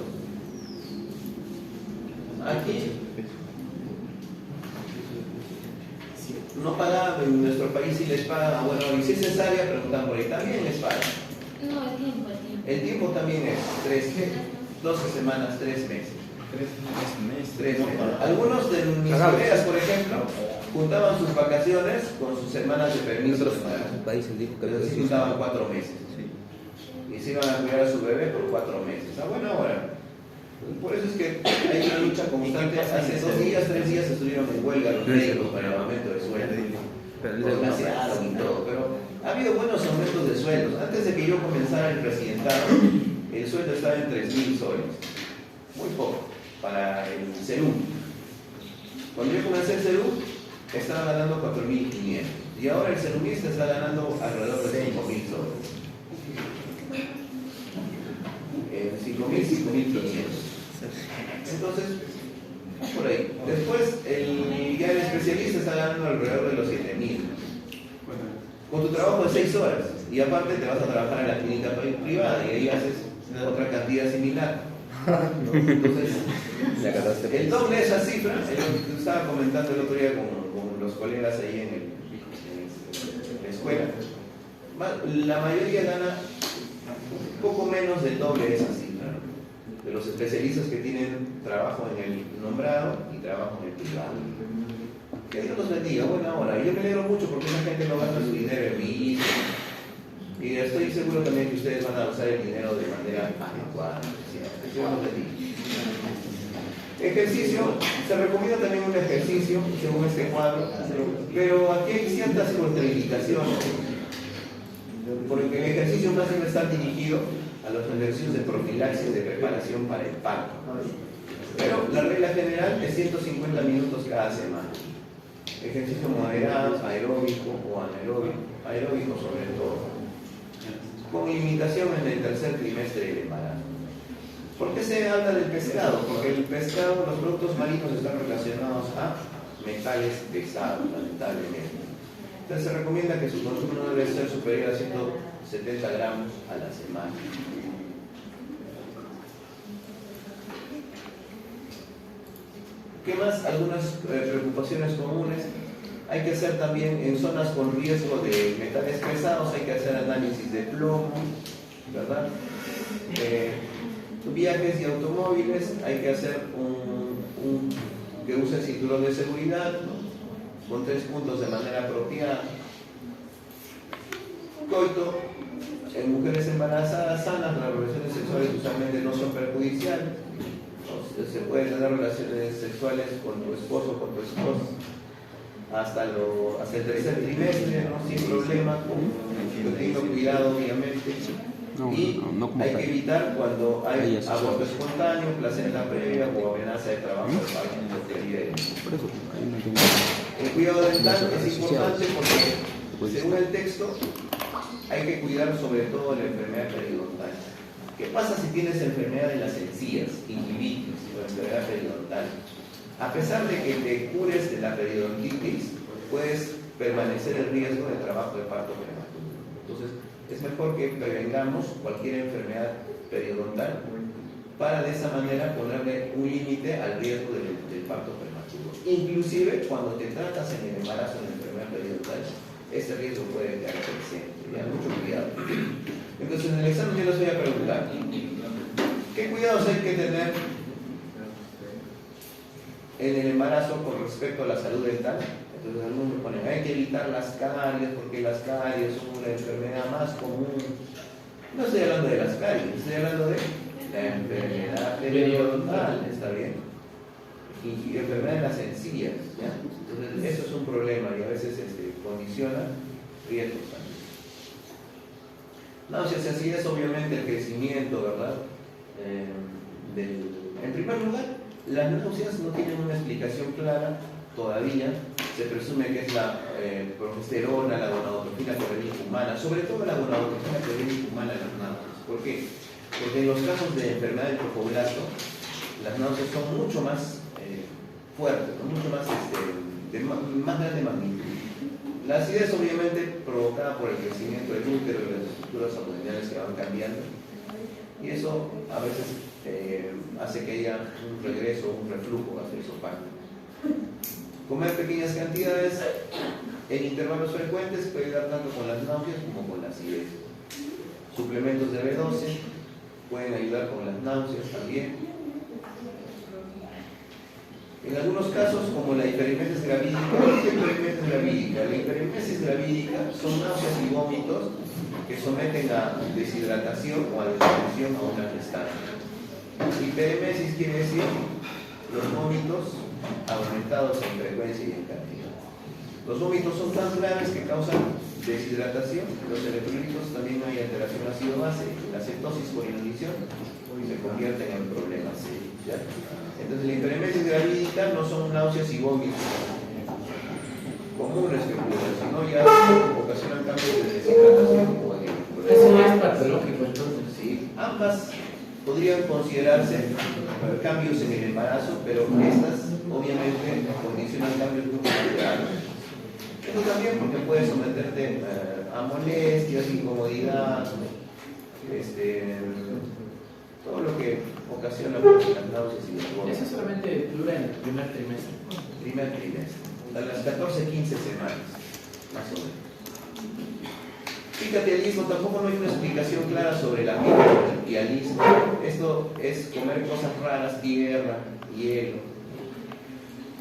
Aquí no pagan, en nuestro país sí les pagan. Bueno, y si es cesárea, preguntan por ahí, también les pagan. No, el tiempo. El tiempo también es 12 semanas, 3 meses. 3 meses. Algunos de mis colegas, por ejemplo, juntaban sus vacaciones con sus semanas de permiso. Así juntaban 4 meses. Y se iban a cuidar a su bebé por 4 meses. A buena hora. Por eso es que hay una lucha constante. Hace 2 días, 3 días estuvieron en huelga los médicos para el aumento de sueldo. Desgraciado y todo, pero ha habido buenos aumentos de sueldos. Antes de que yo comenzara el presidentado, el sueldo estaba en 3.000 soles. Muy poco para el CERU. Cuando yo comencé el CERU, estaba ganando 4.500. Y ahora el cerumista está ganando alrededor de 5.000 soles. 5.500. Entonces, por ahí. Después, ya el especialista está ganando alrededor de los 7.000. Con tu trabajo de 6 horas. Y aparte te vas a trabajar en la clínica privada y ahí haces otra cantidad similar. Entonces, el doble de esa cifra, yo estaba comentando el otro día con los colegas ahí en la escuela. La mayoría gana un poco menos del doble de esa cifra, ¿no? De los especialistas que tienen trabajo en el nombrado y trabajo en el privado. Que Dios los bendiga, buena hora. Y yo me alegro mucho porque esa gente no gasta su dinero en mí. Y estoy seguro también que ustedes van a usar el dinero de manera adecuada. Dios los bendiga. Ejercicio, se recomienda también un ejercicio según este cuadro, pero aquí hay ciertas contraindicaciones. Porque el ejercicio más bien está dirigido a los ejercicios de profilaxis de preparación para el parto. Pero la regla general es 150 minutos cada semana. Ejercicio moderado, aeróbico o anaeróbico, aeróbico sobre todo, con limitación en el tercer trimestre del embarazo. ¿Por qué se habla del pescado? Porque el pescado, los productos marinos están relacionados a metales pesados, lamentablemente. Entonces se recomienda que su consumo no debe ser superior a 170 gramos a la semana. ¿Qué más? Algunas preocupaciones comunes. Hay que hacer también en zonas con riesgo de metales pesados, hay que hacer análisis de plomo, ¿verdad? Viajes y automóviles, hay que hacer que use el cinturón de seguridad, ¿no? Con 3 puntos de manera apropiada. Coito, en mujeres embarazadas sanas, las relaciones sexuales usualmente no son perjudiciales. Se puede tener relaciones sexuales con tu esposo o con tu esposa hasta el tercer trimestre, ¿no? Sin problema, teniendo cuidado obviamente. Hay que evitar cuando hay aborto espontáneo, placenta previa o amenaza de trabajo de parto. El cuidado dental es importante porque, según el texto, hay que cuidar sobre todo la enfermedad periodontal. ¿Qué pasa si tienes enfermedad de las encías, gingivitis o enfermedad periodontal? A pesar de que te cures de la periodontitis, puedes permanecer el riesgo de trabajo de parto prematuro. Entonces, es mejor que prevengamos cualquier enfermedad periodontal para de esa manera ponerle un límite al riesgo del parto prematuro. Inclusive cuando te tratas en el embarazo en el primer periodo, ese riesgo puede quedar presente. Ya, mucho cuidado. Entonces en el examen yo les voy a preguntar, ¿qué cuidados hay que tener en el embarazo con respecto a la salud dental? Entonces algunos me ponen, hay que evitar las caries porque las caries son una enfermedad más común. No estoy hablando de las caries, estoy hablando de la enfermedad periodontal, ¿está bien? Y enfermedad en las encías, ¿ya? Entonces eso es un problema y a veces condiciona riesgos también. Náuseas y acidez, obviamente el crecimiento, ¿verdad? En primer lugar, las náuseas no tienen una explicación clara todavía. Se presume que es la progesterona, la gonadotropina clorhídrica humana, sobre todo la gonadotropina clorhídrica humana en las náuseas. ¿Por qué? Porque en los casos de enfermedad del tropoblasto, las náuseas son mucho más fuertes, mucho más, de más grande magnitud. La acidez obviamente provocada por el crecimiento del útero y las estructuras abdominales que van cambiando, y eso a veces hace que haya un regreso, un reflujo gastroesofágico. Comer pequeñas cantidades en intervalos frecuentes puede ayudar tanto con las náuseas como con la acidez. Suplementos de B12 pueden ayudar con las náuseas también. En algunos casos, como la hiperimesis gravídica, ¿qué es hiperimesis gravídica? La hiperimesis gravídica son náuseas y vómitos que someten a deshidratación o a desnutrición a una gestante. Hiperimesis quiere decir los vómitos aumentados en frecuencia y en cantidad. Los vómitos son tan graves que causan deshidratación, los electrolitos también hay alteración ácido-base, la cetosis por inhibición se convierten en problemas serios, ¿ya? Entonces la hiperimesis gravídica no son náuseas y vómitos comunes que ocurren, sino ya ocasionan cambios de deshidratación o de Eso ya es patológico entonces. sí, ambas podrían considerarse cambios en el embarazo, pero estas obviamente condicionan cambios muy graves. Esto también porque puede someterte a molestias, incomodidad, todo lo que ocasiona las náuseas y los vómitos. Eso solamente dura en el primer trimestre. Primer trimestre, a las 14-15 semanas, más o menos. Picatialismo, tampoco no hay una explicación clara sobre la picatialismo. Esto es comer cosas raras, tierra, hielo.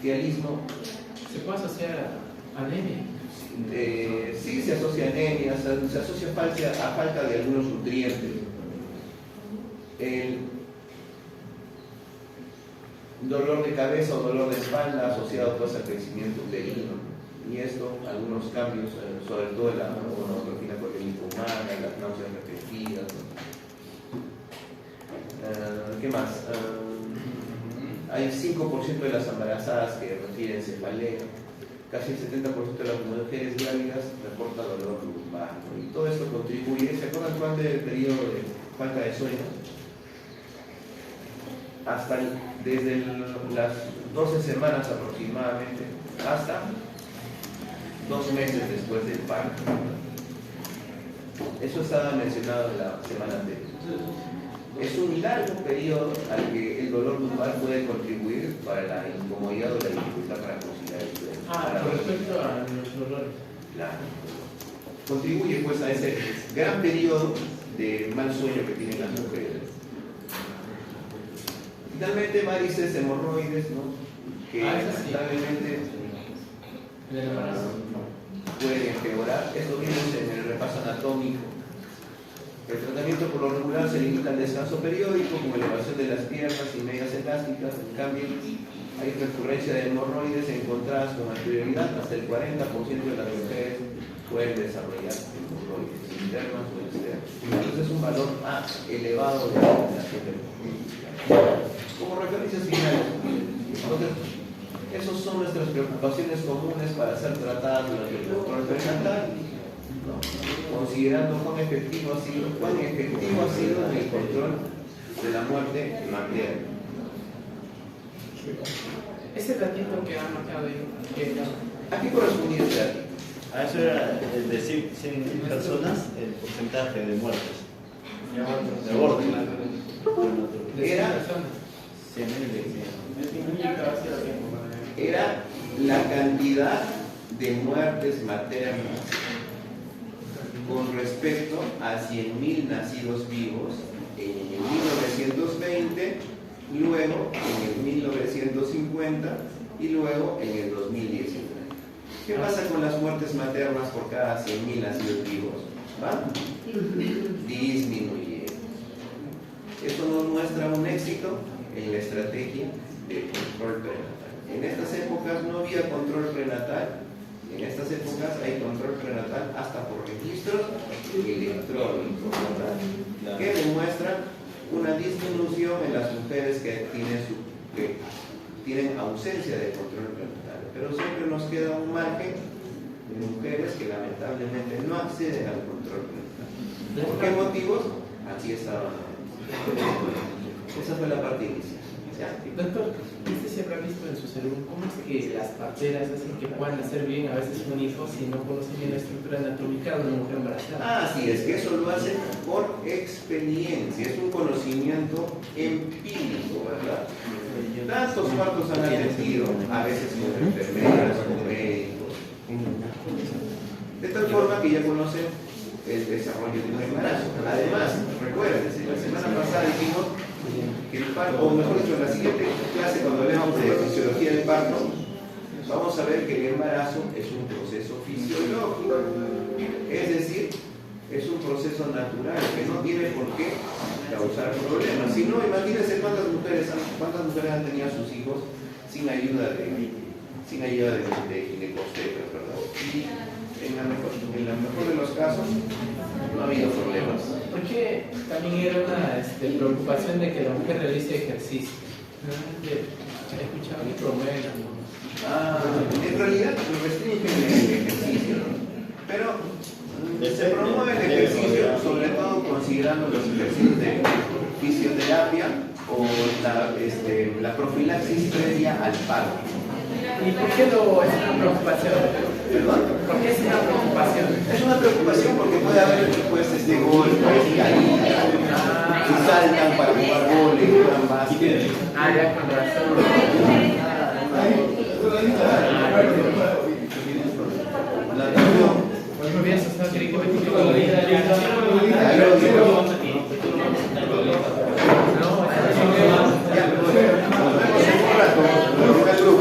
Tialismo. ¿Se puede asociar a anemia? Sí, se asocia a anemia, se asocia a falta de algunos nutrientes. El dolor de cabeza o dolor de espalda asociado pues al crecimiento uterino. Y esto, algunos cambios, sobre todo la gonadotropina clorhídrica humana, las náuseas repetidas. ¿Qué más? Hay 5% de las embarazadas que refieren cefalea. Casi el 70% de las mujeres grávidas reporta dolor lumbar, ¿no? Y todo esto contribuye. ¿Se acuerdan cuál del periodo de falta de sueño? Desde las 12 semanas aproximadamente hasta 2 meses después del parto. Eso estaba mencionado en la semana anterior. Es un largo periodo al que el dolor lumbar puede contribuir para la incomodidad o la dificultad para conciliar el sueño. Con respecto a los dolores. Claro. Contribuye pues a ese gran periodo de mal sueño que tienen las mujeres. Finalmente, varices, hemorroides, ¿no? Que lamentablemente pueden empeorar. Esto vimos en el repaso anatómico. El tratamiento por lo regular se limita al descanso periódico, como elevación de las piernas y medias elásticas. En cambio, hay recurrencia de hemorroides encontradas con anterioridad. Hasta el 40% de las mujeres pueden desarrollar hemorroides internas o externas. Entonces es un valor elevado de la población. Como referencias finales. Entonces, esas son nuestras preocupaciones comunes para ser tratadas durante el control prenatal, ¿no? Considerando cuán efectivo ha sido en el control de la muerte materna. Ese datito que han marcado ahí, ¿a qué correspondía este dato? A eso era de 100 personas el porcentaje de muertes. De borde. Era la cantidad de muertes maternas con respecto a 100.000 nacidos vivos en el 1920, luego en el 1950 y luego en el 2019. ¿Qué pasa con las muertes maternas por cada 100.000 nacidos vivos? ¿Va? Disminuye. Esto nos muestra un éxito en la estrategia de control prenatal. En estas épocas no había control prenatal. En estas épocas hay control prenatal hasta por registros electrónicos, ¿verdad? Que demuestran una disminución en las mujeres que tienen ausencia de control prenatal. Pero siempre nos queda un margen de mujeres que lamentablemente no acceden al control prenatal. ¿Por qué motivos? Aquí estaban. Esa fue la parte inicial. Doctor, ¿usted se habrá visto en su salud cómo es que las parteras hacen que puedan hacer bien a veces un hijo si no conocen bien la estructura anatómica de una mujer embarazada? Así es que eso lo hacen por experiencia, es un conocimiento empírico, ¿verdad? Tantos partos han atendido, a veces con enfermeras, con médicos, de tal forma que ya conocen el desarrollo de un embarazo. Además, recuérdense, la semana pasada dijimos que el parto, o mejor dicho, en la siguiente clase, cuando hablemos de fisiología del parto, vamos a ver que el embarazo es un proceso fisiológico, es decir, es un proceso natural que no tiene por qué causar problemas. Si no, imagínense cuántas mujeres han tenido a sus hijos sin ayuda de ginecobstetras, ¿verdad? Y en la mejor de los casos no ha habido problemas. Porque también era una preocupación de que la mujer realice ejercicio. He escuchado que promueven En realidad restringen el ejercicio, ¿no? Pero se promueve el ejercicio, sobre todo considerando los ejercicios de fisioterapia o la profilaxis previa al parto. ¿Y por qué es una preocupación? ¿Perdón? ¿Por qué es una preocupación? Es una preocupación porque puede haber golpes, caídas, que saltan para jugar vóley, juegan básquet. Ya con razón. La atención. Muy bien, eso es